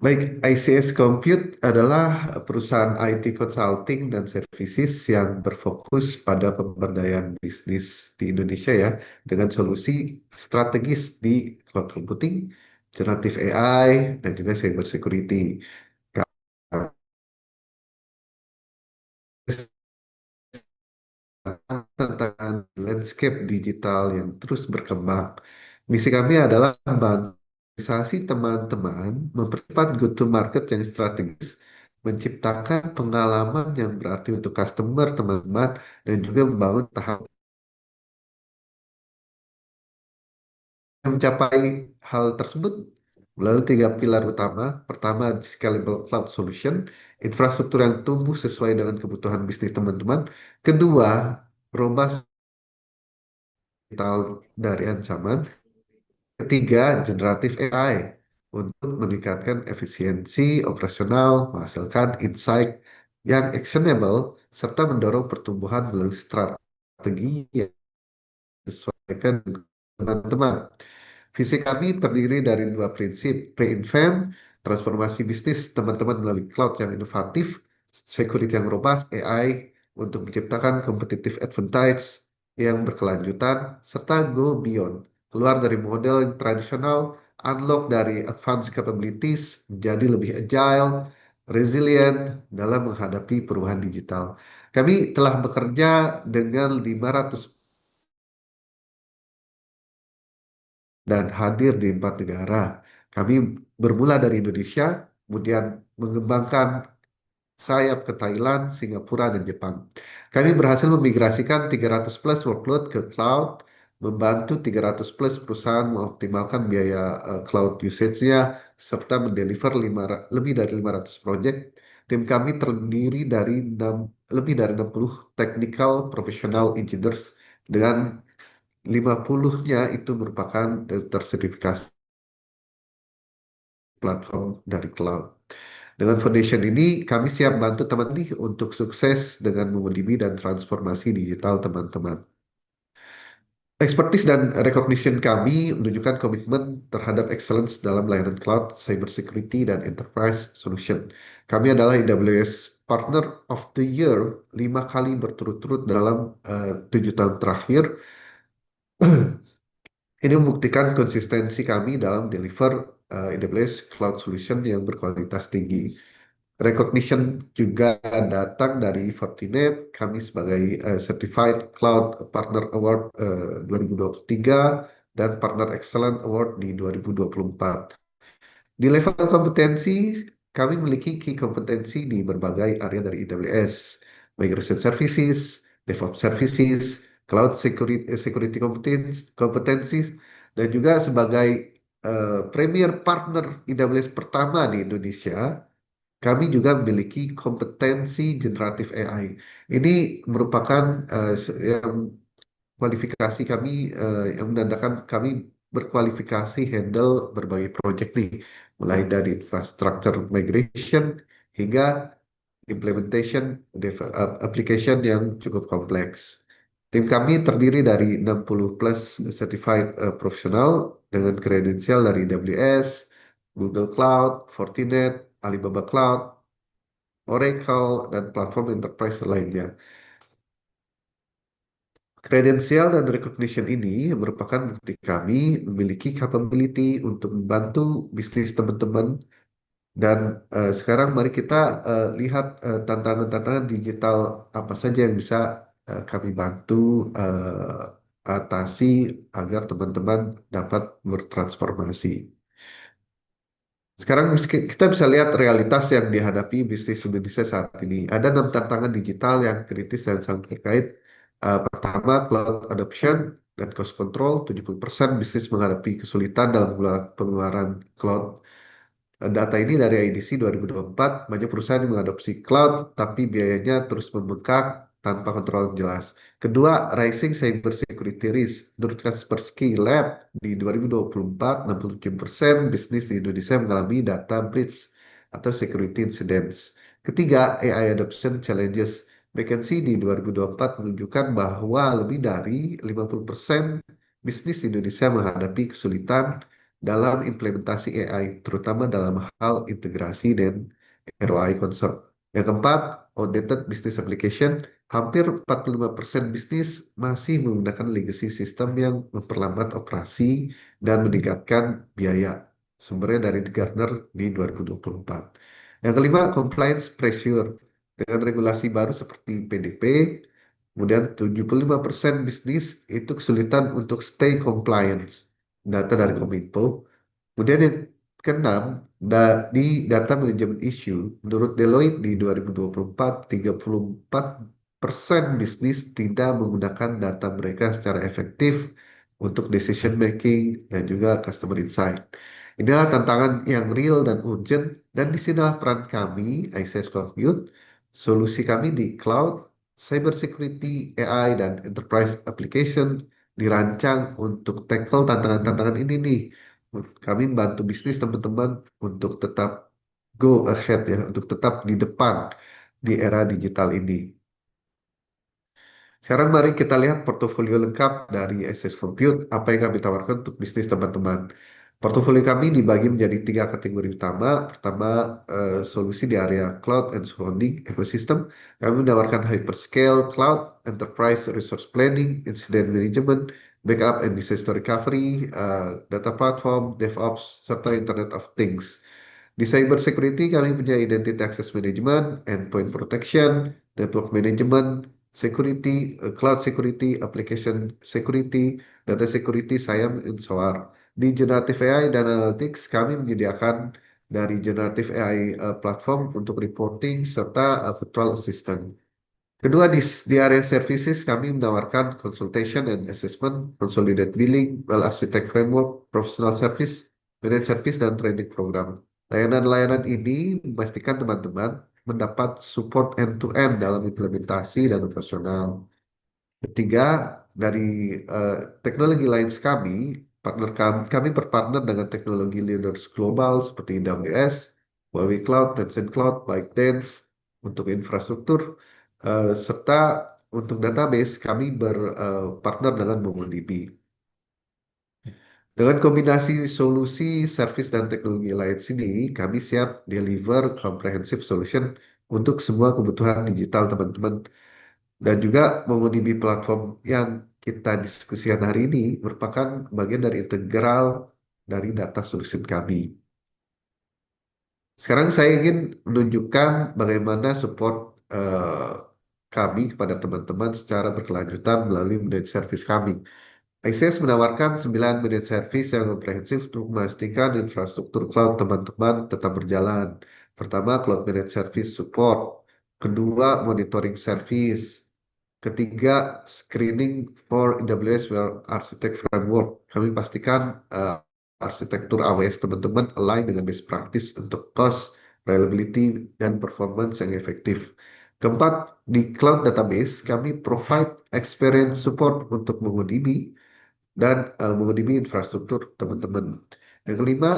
Baik, ICS Compute adalah perusahaan IT consulting dan services yang berfokus pada pemberdayaan bisnis di Indonesia ya, dengan solusi strategis di cloud computing, generative AI, dan juga cyber security. Tentang landscape digital yang terus berkembang. Misi kami adalah membantu teman-teman mempercepat go-to-market yang strategis, menciptakan pengalaman yang berarti untuk customer, teman-teman, dan juga membangun tahap mencapai hal tersebut melalui 3 pilar utama. Pertama, scalable cloud solution, infrastruktur yang tumbuh sesuai dengan kebutuhan bisnis teman-teman. Kedua, robust digital dari ancaman. Ketiga, generatif AI untuk meningkatkan efisiensi operasional, menghasilkan insight yang actionable, serta mendorong pertumbuhan melalui strategi yang disesuaikan dengan teman-teman. Visi kami terdiri dari 2 prinsip, reinvent, transformasi bisnis teman-teman melalui cloud yang inovatif, security yang robust, AI untuk menciptakan competitive advantage yang berkelanjutan, serta go beyond, keluar dari model yang tradisional, unlock dari advanced capabilities, menjadi lebih agile, resilient dalam menghadapi perubahan digital. Kami telah bekerja dengan 500 dan hadir di 4 negara. Kami bermula dari Indonesia, kemudian mengembangkan sayap ke Thailand, Singapura, dan Jepang. Kami berhasil memigrasikan 300 plus workload ke cloud, membantu 300 plus perusahaan mengoptimalkan biaya cloud usage-nya, serta mendeliver lebih dari 500 project. Tim kami terdiri dari lebih dari 60 technical professional engineers dengan 50-nya itu merupakan tersertifikasi platform dari cloud. Dengan foundation ini, kami siap bantu teman nih untuk sukses dengan MongoDB dan transformasi digital teman-teman. Expertise dan recognition kami menunjukkan komitmen terhadap excellence dalam layanan cloud, cybersecurity, dan enterprise solution. Kami adalah AWS Partner of the Year 5 kali berturut-turut dalam 7 tahun terakhir. Ini membuktikan konsistensi kami dalam deliver AWS Cloud Solution yang berkualitas tinggi. Recognition juga datang dari Fortinet, kami sebagai Certified Cloud Partner Award 2023 dan Partner Excellent Award di 2024. Di level kompetensi, kami memiliki key kompetensi di berbagai area dari AWS, Migration Services, DevOps Services, Cloud Security Competencies, dan juga sebagai Premier Partner AWS pertama di Indonesia, kami juga memiliki kompetensi generatif AI. Ini merupakan yang kualifikasi kami yang menandakan kami berkualifikasi handle berbagai project nih, mulai dari infrastructure migration hingga implementation application yang cukup kompleks. Tim kami terdiri dari 60 plus certified profesional dengan kredensial dari AWS, Google Cloud, Fortinet, Alibaba Cloud, Oracle, dan platform enterprise lainnya. Kredensial dan recognition ini merupakan bukti kami memiliki capability untuk membantu bisnis teman-teman. Dan sekarang mari kita lihat tantangan-tantangan digital apa saja yang bisa kami bantu atasi agar teman-teman dapat bertransformasi. Sekarang kita bisa lihat realitas yang dihadapi bisnis Indonesia saat ini. Ada 6 tantangan digital yang kritis dan sangat terkait. Pertama, cloud adoption dan cost control. 70% bisnis menghadapi kesulitan dalam pengeluaran cloud. Data ini dari IDC 2024, banyak perusahaan yang mengadopsi cloud, tapi biayanya terus membengkak tanpa kontrol yang jelas. Kedua, rising cyber security risk. Menurut Kaspersky Lab, di 2024, 67% bisnis di Indonesia mengalami data breach atau security incidents. Ketiga, AI adoption challenges. McKinsey di 2024 menunjukkan bahwa lebih dari 50% bisnis di Indonesia menghadapi kesulitan dalam implementasi AI, terutama dalam hal integrasi dan ROI concern. Yang keempat, outdated business application. Hampir 45% bisnis masih menggunakan legacy system yang memperlambat operasi dan meningkatkan biaya. Sumbernya dari Gartner di 2024. Yang kelima, compliance pressure. Dengan regulasi baru seperti PDP, kemudian 75% bisnis itu kesulitan untuk stay compliance. Data dari Kominfo. Kemudian yang keenam, di data management issue, menurut Deloitte di 2024, 34% bisnis tidak menggunakan data mereka secara efektif untuk decision making dan juga customer insight. Inilah tantangan yang real dan urgent, dan disinilah peran kami, ICS Compute, solusi kami di cloud, cyber security, AI, dan enterprise application dirancang untuk tackle tantangan-tantangan ini nih. Kami membantu bisnis teman-teman untuk tetap go ahead ya, untuk tetap di depan di era digital ini. Sekarang mari kita lihat portofolio lengkap dari SS Compute, apa yang kami tawarkan untuk bisnis teman-teman. Portofolio kami dibagi menjadi 3 kategori utama. Pertama, solusi di area cloud and surrounding ecosystem. Kami menawarkan hyperscale cloud, enterprise resource planning, incident management, backup and disaster recovery, data platform, DevOps, serta Internet of Things. Di cyber security kami punya identity access management, endpoint protection, network management, security, cloud security, application security, data security, SIAM, and SOAR. Di generative AI dan analytics kami menyediakan dari generative AI platform untuk reporting serta virtual assistant. Kedua, di area services kami menawarkan consultation and assessment, consolidated billing, well-architect framework, professional service, managed service, dan training program. Layanan-layanan ini memastikan teman-teman mendapat support end-to-end dalam implementasi dan operasional. Ketiga, dari teknologi lines kami, Kami berpartner dengan teknologi leaders global seperti AWS, Huawei Cloud, Tencent Cloud, ByteDance untuk infrastruktur, serta untuk database kami berpartner dengan MongoDB. Dengan kombinasi solusi, service, dan teknologi lain sini, kami siap deliver comprehensive solution untuk semua kebutuhan digital teman-teman. Dan juga MongoDB platform yang kita diskusikan hari ini merupakan bagian dari integral dari data solution kami. Sekarang saya ingin menunjukkan bagaimana support kami kepada teman-teman secara berkelanjutan melalui managed service kami. Access menawarkan 9 managed service yang komprehensif untuk memastikan infrastruktur cloud teman-teman tetap berjalan. Pertama, Cloud Managed Service Support. Kedua, Monitoring Service. Ketiga, Screening for AWS Well Architect Framework. Kami pastikan arsitektur AWS teman-teman align dengan best practice untuk cost, reliability, dan performance yang efektif. Keempat, di Cloud Database, kami provide experience support untuk MongoDB dan MongoDB infrastruktur teman-teman. Yang kelima,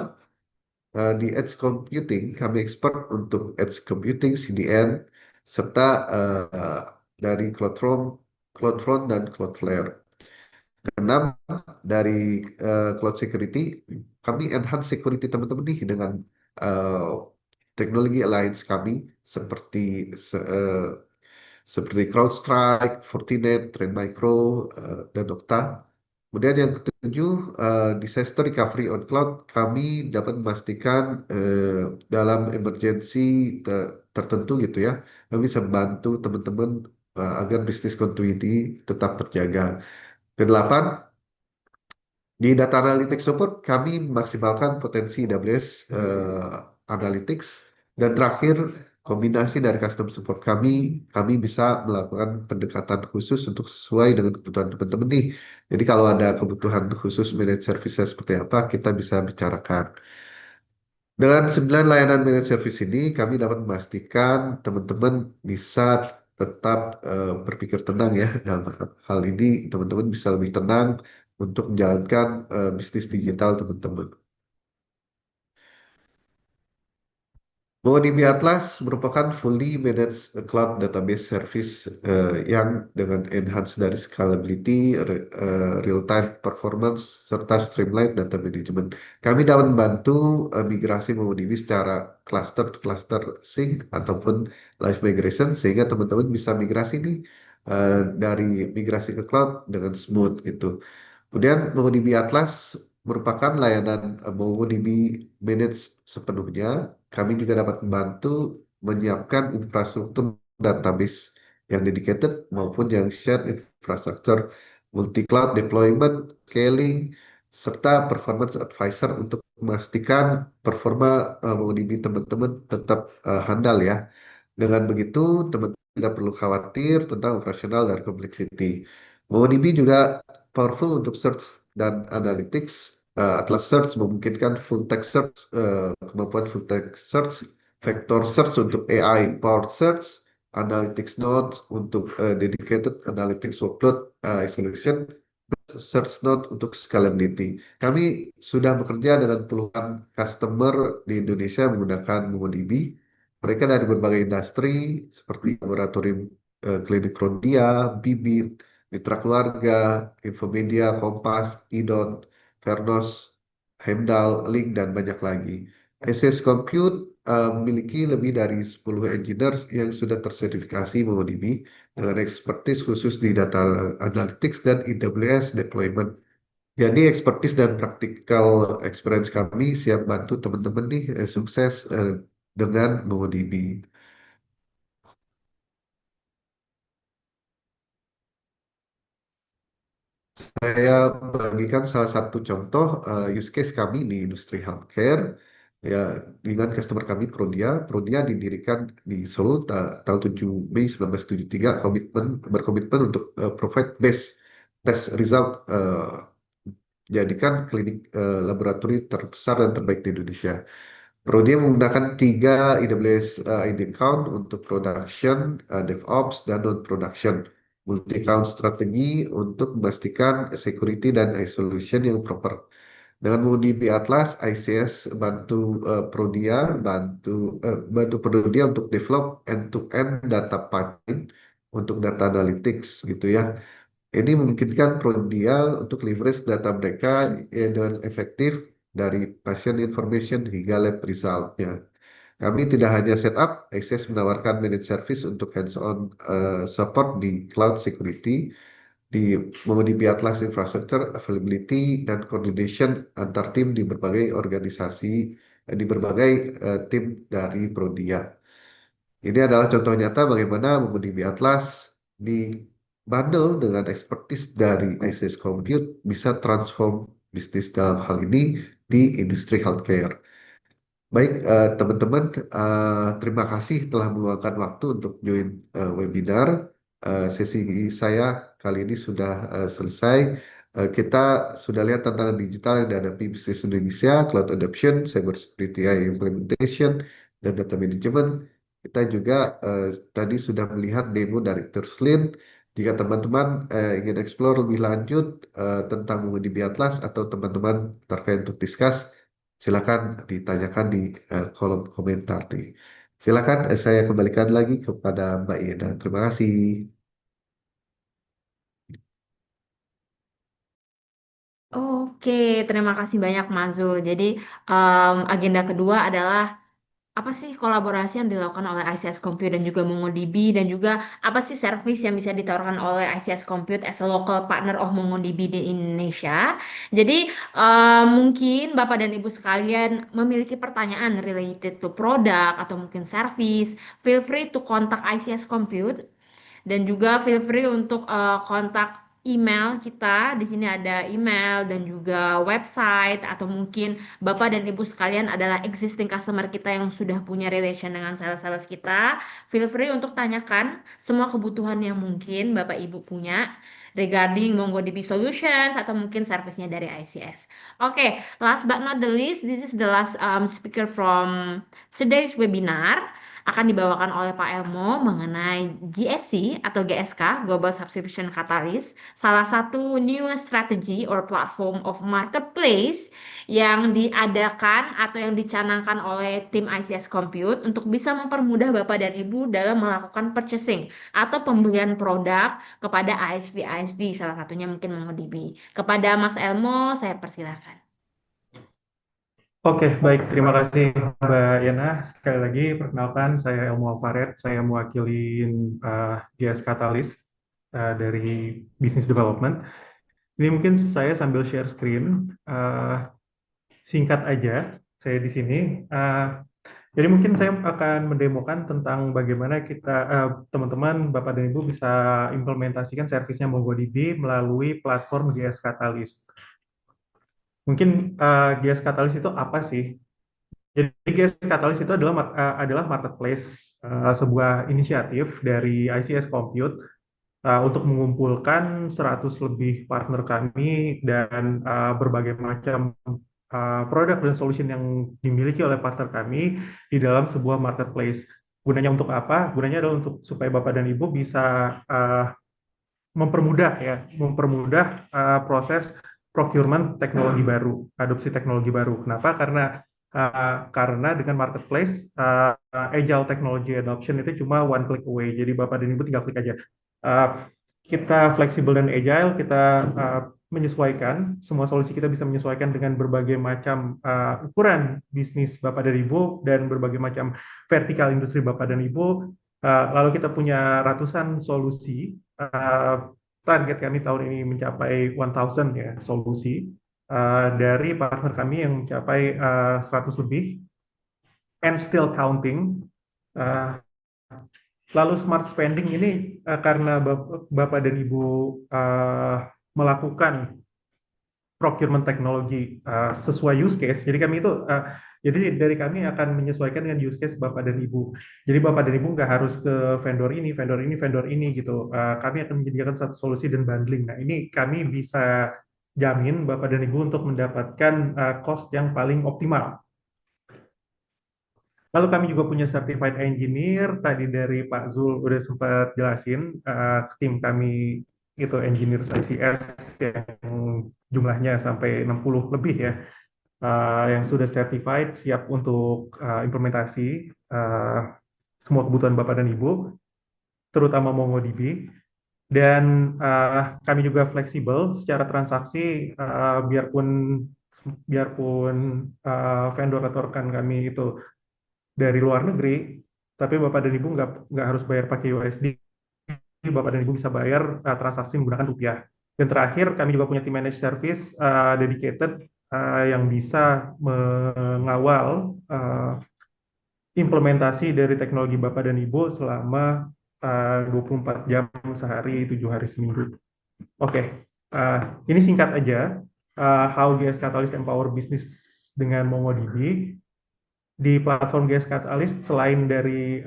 di Edge Computing, kami expert untuk Edge Computing, CDN, serta dari CloudFront dan Cloudflare. Keenam, dari Cloud Security, kami enhance security teman-teman nih dengan teknologi alliance kami seperti seperti CrowdStrike, Fortinet, Trend Micro, dan Okta. Kemudian yang ketujuh, disaster recovery on cloud, kami dapat memastikan dalam emergency tertentu gitu ya, kami bisa bantu teman-teman agar bisnis continuity tetap terjaga. Kedelapan, di data analytics support, kami memaksimalkan potensi AWS Analytics. Dan terakhir, kombinasi dari custom support kami bisa melakukan pendekatan khusus untuk sesuai dengan kebutuhan teman-teman nih. Jadi kalau ada kebutuhan khusus managed services seperti apa, kita bisa bicarakan. Dengan 9 layanan managed service ini, kami dapat memastikan teman-teman bisa tetap berpikir tenang ya. Dalam hal ini, teman-teman bisa lebih tenang untuk menjalankan bisnis digital teman-teman. MongoDB Atlas merupakan fully managed cloud database service yang dengan enhance dari scalability, real-time performance, serta streamlined data management. Kami dapat membantu migrasi MongoDB secara cluster to cluster sync ataupun live migration sehingga teman-teman bisa migrasi nih dari migrasi ke cloud dengan smooth gitu. Kemudian MongoDB Atlas merupakan layanan MongoDB managed sepenuhnya. Kami juga dapat membantu menyiapkan infrastruktur database yang dedicated maupun yang shared infrastructure, multi-cloud deployment, scaling, serta performance advisor untuk memastikan performa MongoDB teman-teman tetap handal ya. Dengan begitu, teman-teman tidak perlu khawatir tentang operasional dan complexity. MongoDB juga powerful untuk search dan analytics. Atlas Search memungkinkan full text search, kemampuan full text search, vector search untuk AI powered search, analytics nodes untuk dedicated analytics workload isolation, search node untuk scalability. Kami sudah bekerja dengan puluhan customer di Indonesia menggunakan MongoDB. Mereka dari berbagai industri seperti laboratorium klinik Rondia, Bibit, Mitra Keluarga, Infomedia, Kompas, Idon, Vernos, Hemdal, Link, dan banyak lagi. SS Compute memiliki lebih dari 10 engineers yang sudah tersertifikasi MongoDB dengan expertise khusus di data analytics dan AWS deployment. Jadi expertise dan practical experience kami siap bantu teman-teman nih sukses dengan MongoDB. Saya bagikan salah satu contoh use case kami di industri healthcare ya dengan customer kami Prodia. Prodia didirikan di Solo tahun 7 Mei 1973 berkomitmen untuk provide best test result jadikan klinik laboratori terbesar dan terbaik di Indonesia. Prodia menggunakan 3 AWS ID account untuk production, DevOps, dan non-production. Multi-account strategi untuk memastikan security dan isolation yang proper. Dengan MongoDB Atlas, ICS bantu bantu Prodia untuk develop end-to-end data pipeline untuk data analytics gitu ya. Ini memungkinkan Prodia untuk leverage data mereka dengan efektif dari patient information hingga lab resultnya. Kami tidak hanya setup, Access menawarkan managed service untuk hands-on support di cloud security, di MongoDB Atlas Infrastructure, Availability, dan Coordination antar tim di berbagai organisasi, di berbagai tim dari Prodia. Ini adalah contoh nyata bagaimana MongoDB Atlas di bundle dengan expertise dari Access Compute bisa transform bisnis dalam hal ini di industri healthcare. Baik, teman-teman, terima kasih telah meluangkan waktu untuk join webinar. Sesi saya kali ini sudah selesai. Kita sudah lihat tantangan digital yang dihadapi bisnis Indonesia, cloud adoption, cyber security implementation, dan data management. Kita juga tadi sudah melihat demo dari Terslin. Jika teman-teman ingin explore lebih lanjut tentang MongoDB Atlas atau teman-teman terkait untuk discuss, silakan ditanyakan di kolom komentar nih. Silakan saya kembalikan lagi kepada Mbak Yena. Terima kasih. Oke, terima kasih banyak Mazul. Jadi agenda kedua adalah apa sih kolaborasi yang dilakukan oleh ICS Compute dan juga MongoDB dan juga apa sih service yang bisa ditawarkan oleh ICS Compute as a local partner of MongoDB di Indonesia. Jadi mungkin Bapak dan Ibu sekalian memiliki pertanyaan related to produk atau mungkin service, feel free to contact ICS Compute dan juga feel free untuk kontak email kita. Di sini ada email dan juga website atau mungkin Bapak dan Ibu sekalian adalah existing customer kita yang sudah punya relation dengan sales-sales kita. Feel free untuk tanyakan semua kebutuhan yang mungkin Bapak Ibu punya regarding MongoDB Solutions atau mungkin servicenya dari ICS. Oke, last but not the least, this is the last speaker from today's webinar akan dibawakan oleh Pak Elmo mengenai GSC atau GSK, Global Subscription Catalyst, salah satu new strategy or platform of marketplace yang diadakan atau yang dicanangkan oleh tim ICS Compute untuk bisa mempermudah Bapak dan Ibu dalam melakukan purchasing atau pembelian produk kepada ISV-ISV, salah satunya mungkin MongoDB. Kepada Mas Elmo, saya persilahkan. Oke, baik. Terima kasih Mbak Yana. Sekali lagi, perkenalkan saya Elmo Alvaret. Saya mewakili GS Catalyst dari Business Development. Ini mungkin saya sambil share screen. Singkat aja, saya di sini. Jadi mungkin saya akan mendemokan tentang bagaimana kita, teman-teman, Bapak dan Ibu bisa implementasikan servisnya MongoDB melalui platform GS Catalyst. Mungkin GS Catalyst itu apa sih? Jadi GS Catalyst itu adalah marketplace, sebuah inisiatif dari ICS Compute untuk mengumpulkan 100 lebih partner kami dan berbagai macam produk dan solution yang dimiliki oleh partner kami di dalam sebuah marketplace. Gunanya untuk apa? Gunanya adalah untuk supaya Bapak dan Ibu bisa mempermudah proses procurement teknologi baru, adopsi teknologi baru. Kenapa? Karena dengan marketplace agile technology adoption itu cuma one click away. Jadi Bapak dan Ibu tinggal klik aja. Kita fleksibel dan agile, kita menyesuaikan, semua solusi kita bisa menyesuaikan dengan berbagai macam ukuran bisnis Bapak dan Ibu dan berbagai macam vertikal industri Bapak dan Ibu. Lalu kita punya ratusan solusi. Target kami tahun ini mencapai 1,000 ya solusi dari partner kami yang mencapai 100 lebih and still counting. Lalu smart spending ini karena Bapak dan Ibu melakukan procurement teknologi sesuai use case. Jadi dari kami akan menyesuaikan dengan use case Bapak dan Ibu. Jadi Bapak dan Ibu nggak harus ke vendor ini gitu. Kami akan menyediakan satu solusi dan bundling. Nah ini kami bisa jamin Bapak dan Ibu untuk mendapatkan cost yang paling optimal. Lalu kami juga punya certified engineer. Tadi dari Pak Zul udah sempat jelasin tim kami itu engineers ICS yang jumlahnya sampai 60 lebih ya, yang sudah certified siap untuk implementasi semua kebutuhan Bapak dan Ibu, terutama MongoDB. Dan kami juga fleksibel secara transaksi, biarpun vendor atau rekan kami itu dari luar negeri, tapi Bapak dan Ibu nggak harus bayar pakai USD. Bapak dan Ibu bisa bayar transaksi menggunakan rupiah. Dan terakhir, kami juga punya tim managed service dedicated yang bisa mengawal implementasi dari teknologi Bapak dan Ibu selama 24 jam sehari, 7 hari seminggu. Oke, ini singkat aja how GS Catalyst empower business dengan MongoDB. Di platform GS Catalyst selain dari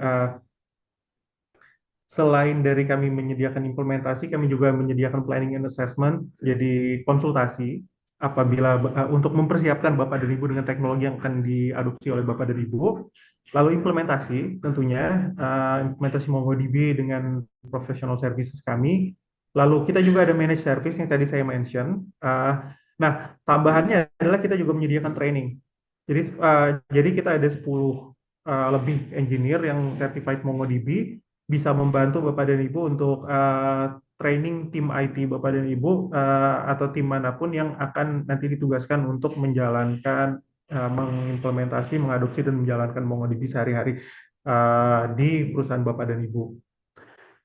kami menyediakan implementasi, kami juga menyediakan planning and assessment, jadi konsultasi apabila untuk mempersiapkan Bapak dan Ibu dengan teknologi yang akan diadopsi oleh Bapak dan Ibu. Lalu implementasi, tentunya implementasi MongoDB dengan professional services kami. Lalu kita juga ada managed service yang tadi saya mention. Nah, tambahannya adalah kita juga menyediakan training. Jadi kita ada 10 lebih engineer yang certified MongoDB, bisa membantu Bapak dan Ibu untuk training tim IT Bapak dan Ibu atau tim manapun yang akan nanti ditugaskan untuk menjalankan, mengimplementasi, mengadopsi, dan menjalankan MongoDB sehari-hari di perusahaan Bapak dan Ibu.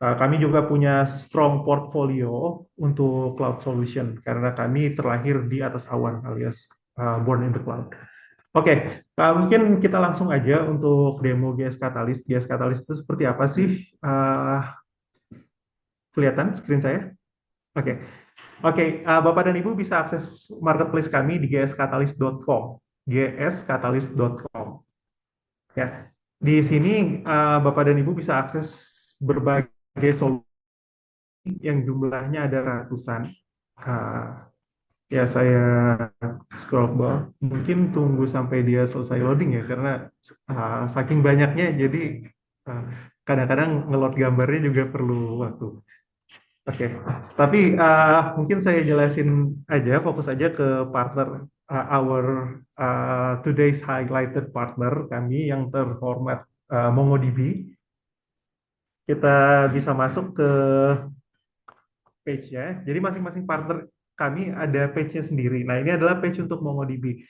Kami juga punya strong portfolio untuk cloud solution karena kami terlahir di atas awan alias born in the cloud. Oke, mungkin kita langsung aja untuk demo GS Catalyst. GS Catalyst itu seperti apa sih? Kelihatan screen saya? Oke. Bapak dan Ibu bisa akses marketplace kami di gschatalyst.com. gschatalyst.com. Ya, di sini Bapak dan Ibu bisa akses berbagai solusi yang jumlahnya ada ratusan. Ya, saya scroll ke bawah. Mungkin tunggu sampai dia selesai loading ya, karena saking banyaknya, jadi kadang-kadang ngeload gambarnya juga perlu waktu. Oke, tapi mungkin saya jelasin aja, fokus aja ke partner, our today's highlighted partner kami yang terhormat, MongoDB. Kita bisa masuk ke page-nya. Jadi masing-masing partner kami ada page-nya sendiri. Nah, ini adalah page untuk MongoDB.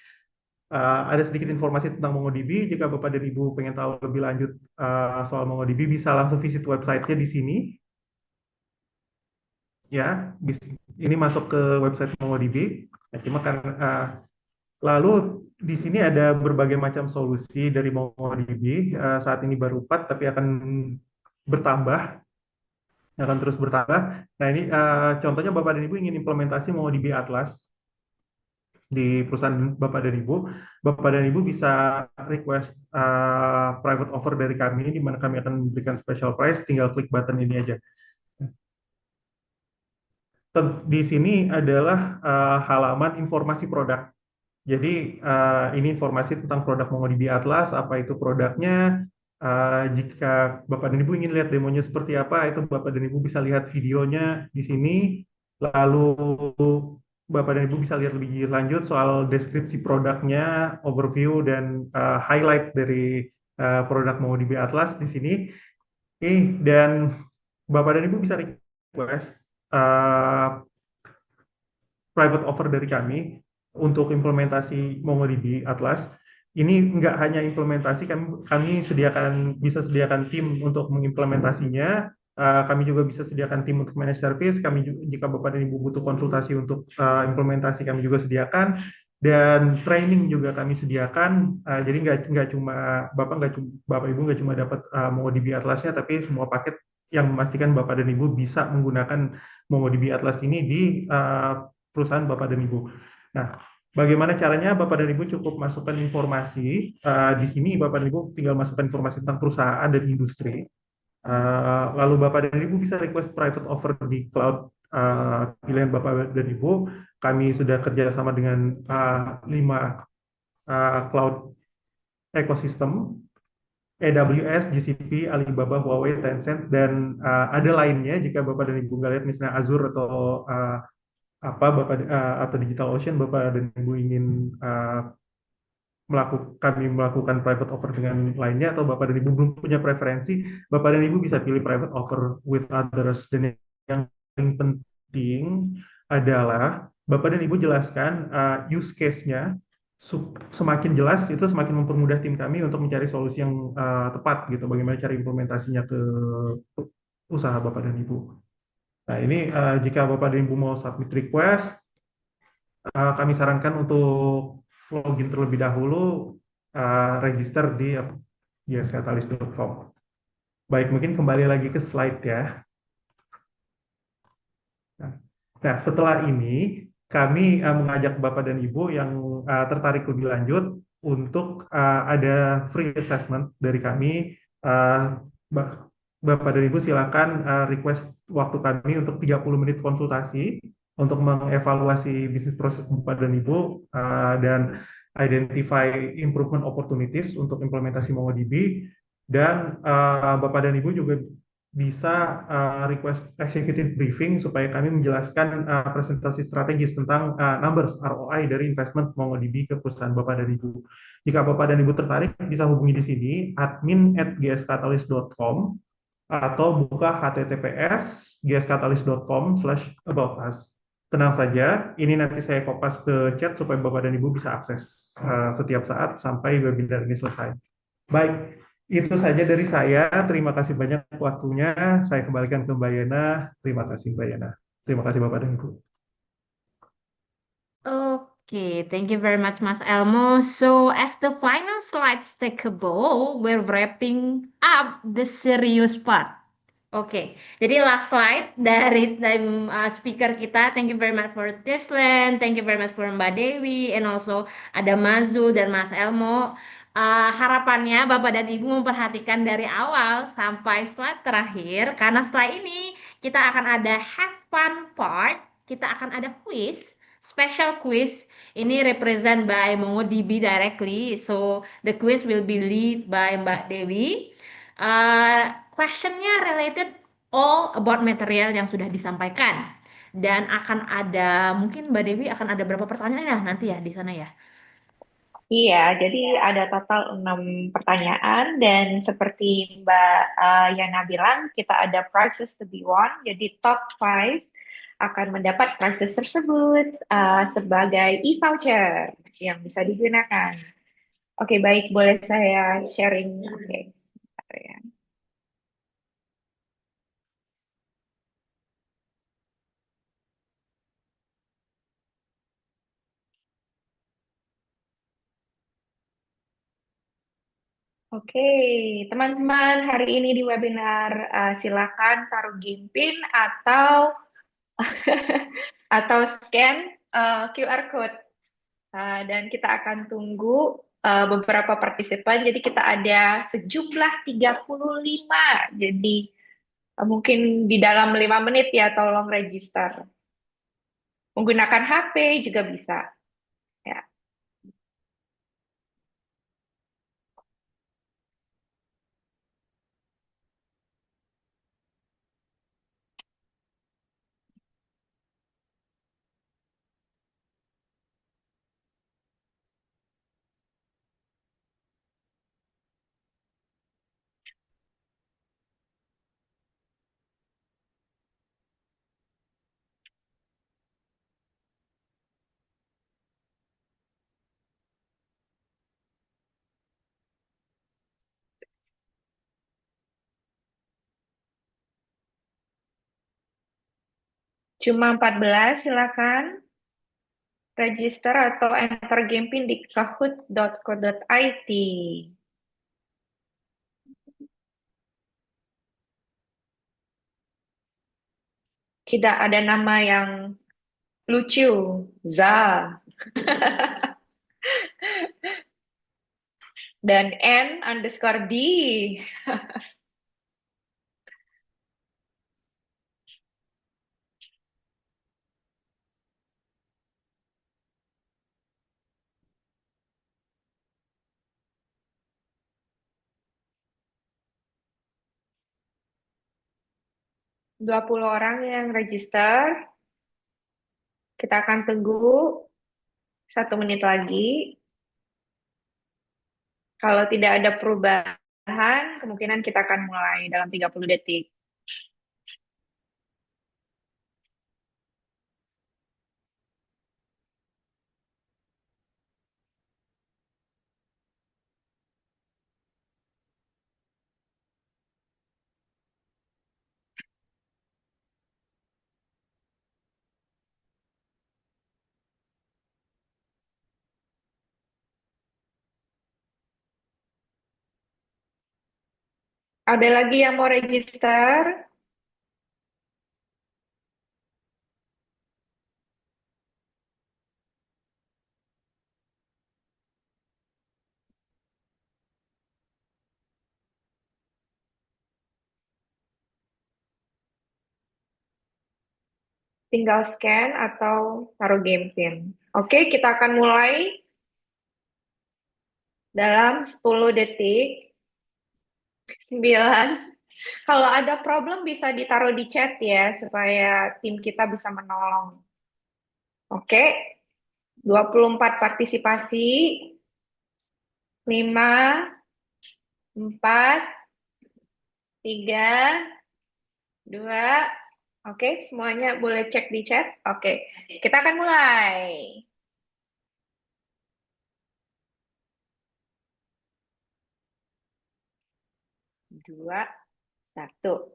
Ada sedikit informasi tentang MongoDB. Jika Bapak dan Ibu pengen tahu lebih lanjut soal MongoDB, bisa langsung visit website-nya di sini. Ya, ini masuk ke website MongoDB. Ya, cuma lalu di sini ada berbagai macam solusi dari MongoDB. Saat ini baru 4, tapi akan bertambah. Akan terus bertambah. Nah, ini contohnya Bapak dan Ibu ingin implementasi MongoDB Atlas di perusahaan Bapak dan Ibu. Bapak dan Ibu bisa request private offer dari kami, di mana kami akan memberikan special price, tinggal klik button ini aja. Di sini adalah halaman informasi produk. Jadi ini informasi tentang produk MongoDB Atlas, apa itu produknya. Jika Bapak dan Ibu ingin lihat demonya seperti apa, itu Bapak dan Ibu bisa lihat videonya di sini. Lalu Bapak dan Ibu bisa lihat lebih lanjut soal deskripsi produknya, overview, dan highlight dari produk MongoDB Atlas di sini. Dan Bapak dan Ibu bisa request private offer dari kami untuk implementasi MongoDB Atlas. Ini nggak hanya implementasi, kami bisa sediakan tim untuk mengimplementasinya. Kami juga bisa sediakan tim untuk manage service. Jika Bapak dan Ibu butuh konsultasi untuk implementasi, kami juga sediakan. Dan training juga kami sediakan. Jadi nggak cuma Bapak Ibu nggak cuma dapat MongoDB Atlasnya, tapi semua paket yang memastikan Bapak dan Ibu bisa menggunakan MongoDB Atlas ini di perusahaan Bapak dan Ibu. Nah, bagaimana caranya? Bapak dan Ibu cukup masukkan informasi. Di sini Bapak dan Ibu tinggal masukkan informasi tentang perusahaan dan industri. Lalu Bapak dan Ibu bisa request private offer di cloud pilihan Bapak dan Ibu. Kami sudah kerjasama dengan 5 cloud ekosistem AWS, GCP, Alibaba, Huawei, Tencent, dan ada lainnya jika Bapak dan Ibu nggak lihat misalnya Azure atau atau DigitalOcean, Bapak dan Ibu ingin kami melakukan private offer dengan lainnya, atau Bapak dan Ibu belum punya preferensi, Bapak dan Ibu bisa pilih private offer with others. Dan yang paling penting adalah Bapak dan Ibu jelaskan use case-nya. Semakin jelas itu semakin mempermudah tim kami untuk mencari solusi yang tepat gitu. Bagaimana cara implementasinya ke usaha Bapak dan Ibu. Nah, ini jika Bapak dan Ibu mau submit request, kami sarankan untuk login terlebih dahulu, register di gskatalis.com. Baik, mungkin kembali lagi ke slide ya. Nah, setelah ini kami mengajak Bapak dan Ibu yang tertarik lebih lanjut untuk ada free assessment dari kami. Uh, Bapak dan Ibu silakan request waktu kami untuk 30 menit konsultasi untuk mengevaluasi bisnis proses Bapak dan Ibu dan identify improvement opportunities untuk implementasi MongoDB. Dan Bapak dan Ibu juga bisa request executive briefing supaya kami menjelaskan presentasi strategis tentang numbers ROI dari investment MongoDB ke perusahaan Bapak dan Ibu. Jika Bapak dan Ibu tertarik, bisa hubungi di sini admin@gskatalis.com atau buka https://gskatalis.com/about us. Tenang saja, ini nanti saya kopas ke chat supaya Bapak dan Ibu bisa akses setiap saat sampai webinar ini selesai. Baik, itu saja dari saya. Terima kasih banyak waktunya. Saya kembalikan ke Mbak Yana. Terima kasih Mbak Yana. Terima kasih Bapak dan Ibu. Okay, thank you very much, Mas Elmo. So, as the final slides take a bow, we're wrapping up the serious part. Oke, jadi last slide dari time speaker kita. Thank you very much for Tirsland, thank you very much for Mbak Dewi, and also ada Mazu dan Mas Elmo. Harapannya Bapak dan Ibu memperhatikan dari awal sampai slide terakhir, karena setelah ini kita akan ada have fun part, kita akan ada quiz, special quiz. Ini represent by MongoDB directly, so the quiz will be lead by Mbak Dewi. Questionnya related all about material yang sudah disampaikan, dan akan ada mungkin Mbak Dewi akan ada berapa pertanyaan ya nanti ya di sana ya. Iya, jadi ada total 6 pertanyaan dan seperti Mbak Yana bilang, kita ada prizes to be won. Jadi top 5 akan mendapat prizes tersebut sebagai e-voucher yang bisa digunakan. Oke, baik, boleh saya sharing. Oke, sebentar ya. Oke, teman-teman, hari ini di webinar silakan taruh game pin atau atau scan QR code. Dan kita akan tunggu beberapa partisipan. Jadi kita ada sejumlah 35. Jadi mungkin di dalam 5 menit ya tolong register. Menggunakan HP juga bisa. Ya. Cuma 14, silakan register atau enter game pin di kahoot.co.id. Tidak ada nama yang lucu, Za. Dan N_D. 20 orang yang register. Kita akan tunggu 1 menit lagi. Kalau tidak ada perubahan, kemungkinan kita akan mulai dalam 30 detik. Ada lagi yang mau register? Tinggal scan atau taruh game pin. Oke, kita akan mulai dalam 10 detik. 9. Kalau ada problem bisa ditaruh di chat ya, supaya tim kita bisa menolong. Oke, 24 partisipasi. 5, 4, 3, 2. Oke, semuanya boleh cek di chat. Oke, kita akan mulai. 2, 1.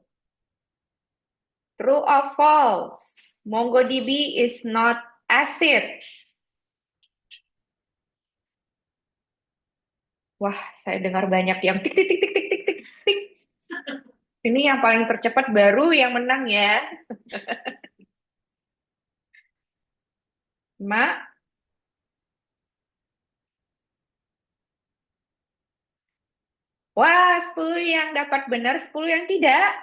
True or false? MongoDB is not ACID. Wah, saya dengar banyak yang tik tik tik tik tik tik tik tik. Ini yang paling tercepat baru yang menang ya. Mak, wah 10 yang dapat benar, 10 yang tidak.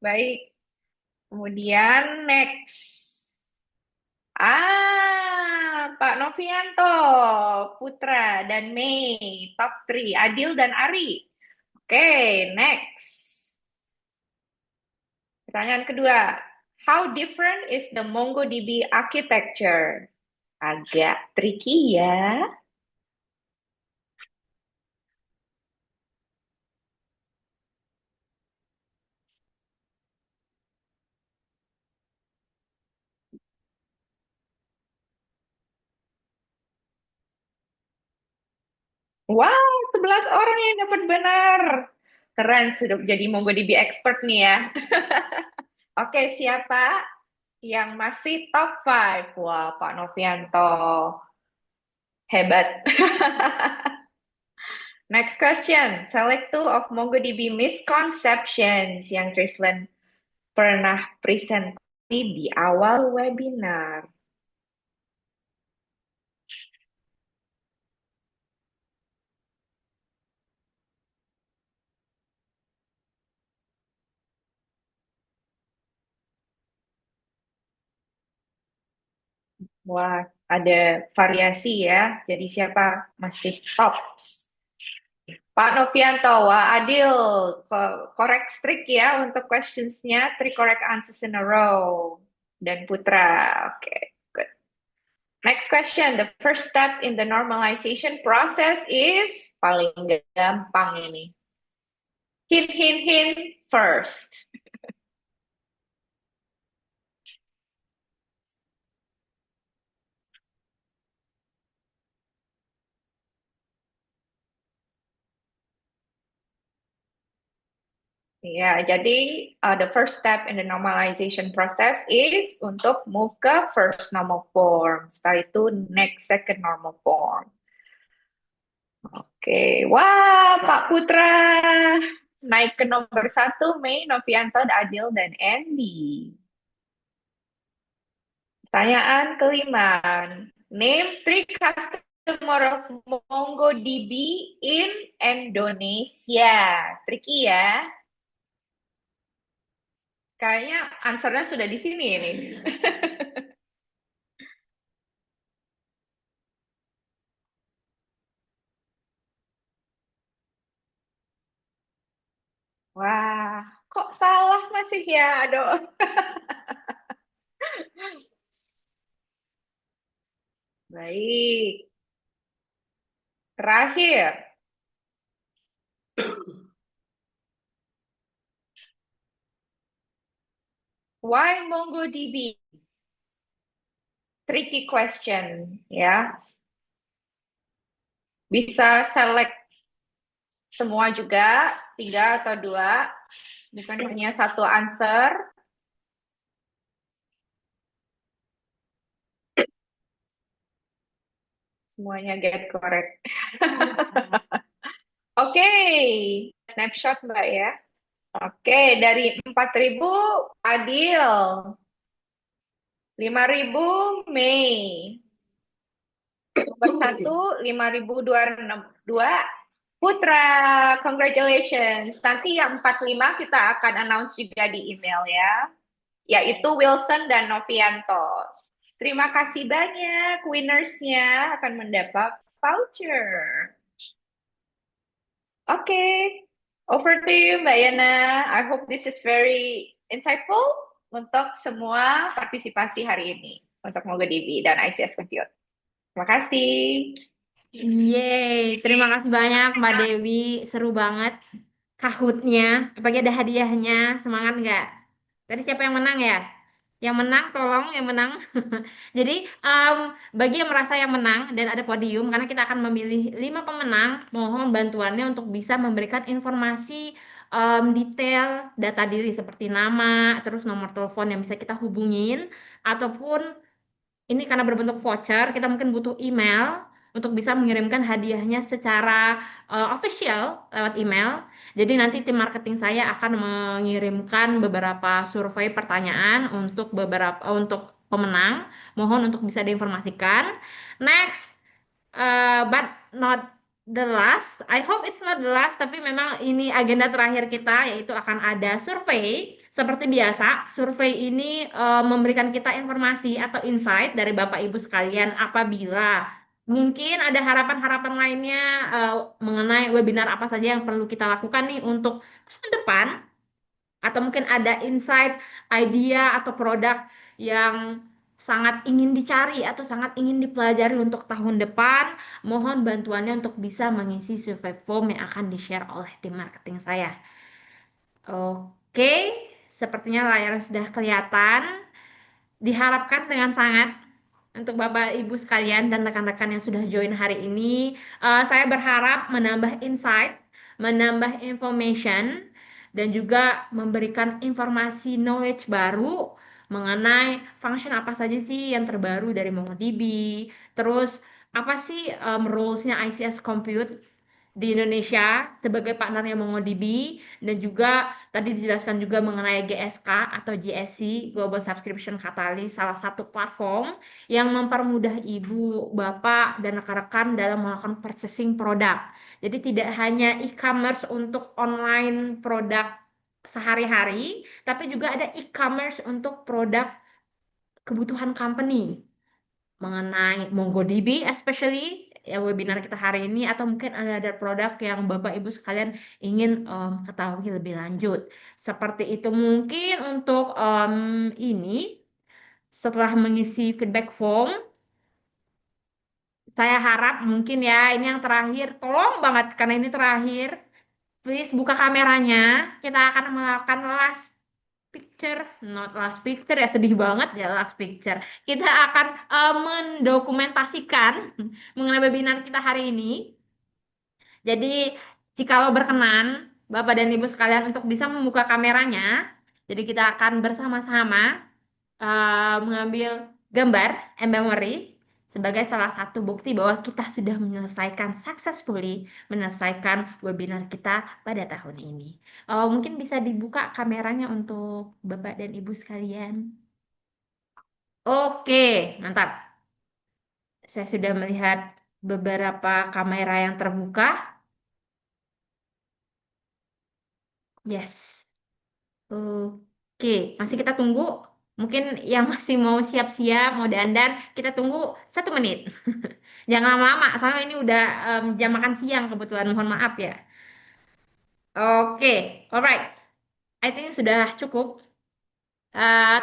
Baik. Kemudian next. Pak Novianto, Putra, dan Mei, top 3, Adil dan Ari. Oke, next. Pertanyaan kedua. How different is the MongoDB architecture? Agak tricky ya. Wow, 11 orang yang dapat benar. Keren, sudah jadi MongoDB expert nih ya. Oke, siapa yang masih top 5? Wah, Pak Novianto. Hebat. Next question. Select two of MongoDB misconceptions yang Trislan pernah presentasi di awal webinar. Wah, ada variasi ya. Jadi siapa masih tops? Pak Novianto, wah Adil, correct strict ya untuk questions-nya, 3 correct answers in a row. Dan Putra, oke, good. Next question, the first step in the normalization process is, paling gampang ini. Hint, hint, hint first. Ya, jadi the first step in the normalization process is untuk move ke first normal form. Setelah itu next second normal form. Oke, wah Pak Putra naik ke nomor 1, Mei, Novianto, Adil, dan Andy. Pertanyaan kelima, name 3 customer of MongoDB in Indonesia. Tricky ya. Kayaknya answernya sudah di sini ini. Wah, Kok salah masih ya? Aduh. Baik. Terakhir. Why MongoDB? Tricky question, ya. Bisa select semua juga, 3 atau 2. Bukan hanya satu answer. Semuanya get correct. Oke, snapshot Mbak ya. Oke, dari 4.000 Adil, 5.000 Mei, nomor 1 5.262 Putra. Congratulations. Nanti yang 45 kita akan announce juga di email ya, yaitu Wilson dan Novianto. Terima kasih banyak, winnersnya akan mendapat voucher. Oke, over to you Mbak Yana. I hope this is very insightful untuk semua partisipasi hari ini untuk MongoDB dan ICS Compute. Terima kasih. Yeay, terima kasih banyak Mbak Dewi. Seru banget Kahootnya. Apalagi ada hadiahnya. Semangat nggak? Tadi siapa yang menang ya? Yang menang, tolong yang menang. Jadi, bagi yang merasa yang menang dan ada podium, karena kita akan memilih 5 pemenang, mohon bantuannya untuk bisa memberikan informasi detail data diri seperti nama, terus nomor telepon yang bisa kita hubungin, ataupun ini karena berbentuk voucher, kita mungkin butuh email untuk bisa mengirimkan hadiahnya secara official lewat email. Jadi nanti tim marketing saya akan mengirimkan beberapa survei pertanyaan untuk pemenang. Mohon untuk bisa diinformasikan. Next, but not the last. I hope it's not the last, tapi memang ini agenda terakhir kita, yaitu akan ada survei. Seperti biasa, survei ini memberikan kita informasi atau insight dari Bapak Ibu sekalian apabila mungkin ada harapan-harapan lainnya mengenai webinar apa saja yang perlu kita lakukan nih untuk tahun depan, atau mungkin ada insight, idea atau produk yang sangat ingin dicari atau sangat ingin dipelajari untuk tahun depan, mohon bantuannya untuk bisa mengisi survei form yang akan di-share oleh tim marketing saya. Oke, sepertinya layar sudah kelihatan. Diharapkan dengan sangat untuk Bapak Ibu sekalian dan rekan-rekan yang sudah join hari ini, saya berharap menambah insight, menambah information, dan juga memberikan informasi knowledge baru mengenai function apa saja sih yang terbaru dari MongoDB, terus apa sih rules-nya ICS Compute di Indonesia sebagai partnernya MongoDB, dan juga tadi dijelaskan juga mengenai GSK atau GSC Global Subscription Catalyst, salah satu platform yang mempermudah ibu, bapak, dan rekan-rekan dalam melakukan purchasing produk. Jadi tidak hanya e-commerce untuk online produk sehari-hari, tapi juga ada e-commerce untuk produk kebutuhan company mengenai MongoDB, especially ya webinar kita hari ini, atau mungkin ada produk yang Bapak Ibu sekalian ingin ketahui lebih lanjut. Seperti itu mungkin untuk ini setelah mengisi feedback form, saya harap mungkin ya ini yang terakhir, tolong banget karena ini terakhir, please buka kameranya. Kita akan melakukan last picture, not last picture ya, sedih banget ya last picture. Kita akan mendokumentasikan mengenai webinar kita hari ini. Jadi, jikalau berkenan, Bapak dan Ibu sekalian untuk bisa membuka kameranya, jadi kita akan bersama-sama mengambil gambar and memory sebagai salah satu bukti bahwa kita sudah menyelesaikan successfully menyelesaikan webinar kita pada tahun ini. Mungkin bisa dibuka kameranya untuk Bapak dan Ibu sekalian. Oke, mantap. Saya sudah melihat beberapa kamera yang terbuka. Yes. Oke, masih kita tunggu. Mungkin yang masih mau siap-siap, mau dandan, kita tunggu 1 menit. Jangan lama-lama, soalnya ini udah jam makan siang kebetulan. Mohon maaf ya. Oke, alright. I think sudah cukup.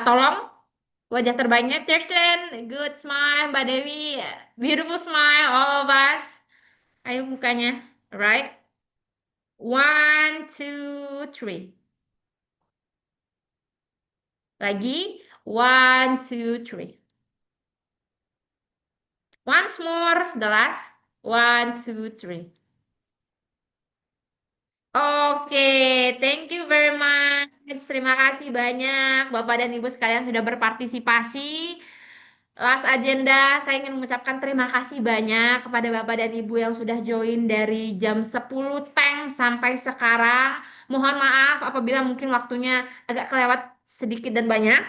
Tolong wajah terbaiknya Terslen, good smile, Mbak Dewi, beautiful smile, all of us. Ayo mukanya, alright. One, two, three. Lagi, one, two, three. Once more, the last. One, two, three. Oke, thank you very much. Terima kasih banyak Bapak dan Ibu sekalian sudah berpartisipasi. Last agenda, saya ingin mengucapkan terima kasih banyak kepada Bapak dan Ibu yang sudah join dari jam 10 teng sampai sekarang. Mohon maaf apabila mungkin waktunya agak kelewat sedikit dan banyak.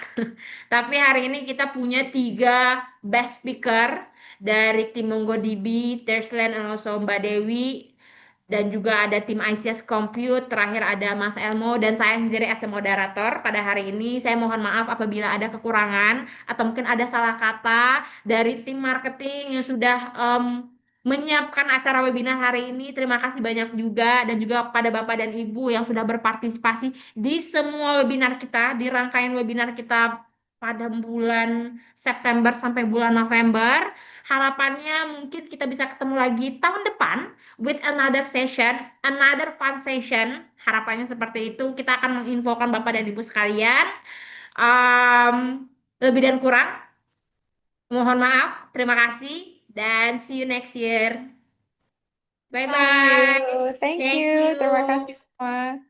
Tapi hari ini kita punya 3 best speaker dari tim MongoDB, Tersland, dan also Mbak Dewi. Dan juga ada tim ICS Compute, terakhir ada Mas Elmo, dan saya sendiri as a moderator pada hari ini. Saya mohon maaf apabila ada kekurangan, atau mungkin ada salah kata dari tim marketing yang sudah menyiapkan acara webinar hari ini. Terima kasih banyak juga, dan juga pada Bapak dan Ibu yang sudah berpartisipasi di semua webinar kita, di rangkaian webinar kita pada bulan September sampai bulan November. Harapannya mungkin kita bisa ketemu lagi tahun depan with another session, another fun session. Harapannya seperti itu. Kita akan menginfokan Bapak dan Ibu sekalian. Lebih dan kurang, mohon maaf. Terima kasih dan see you next year. Bye See bye. you. Thank Thank you. Terima you. kasih semua.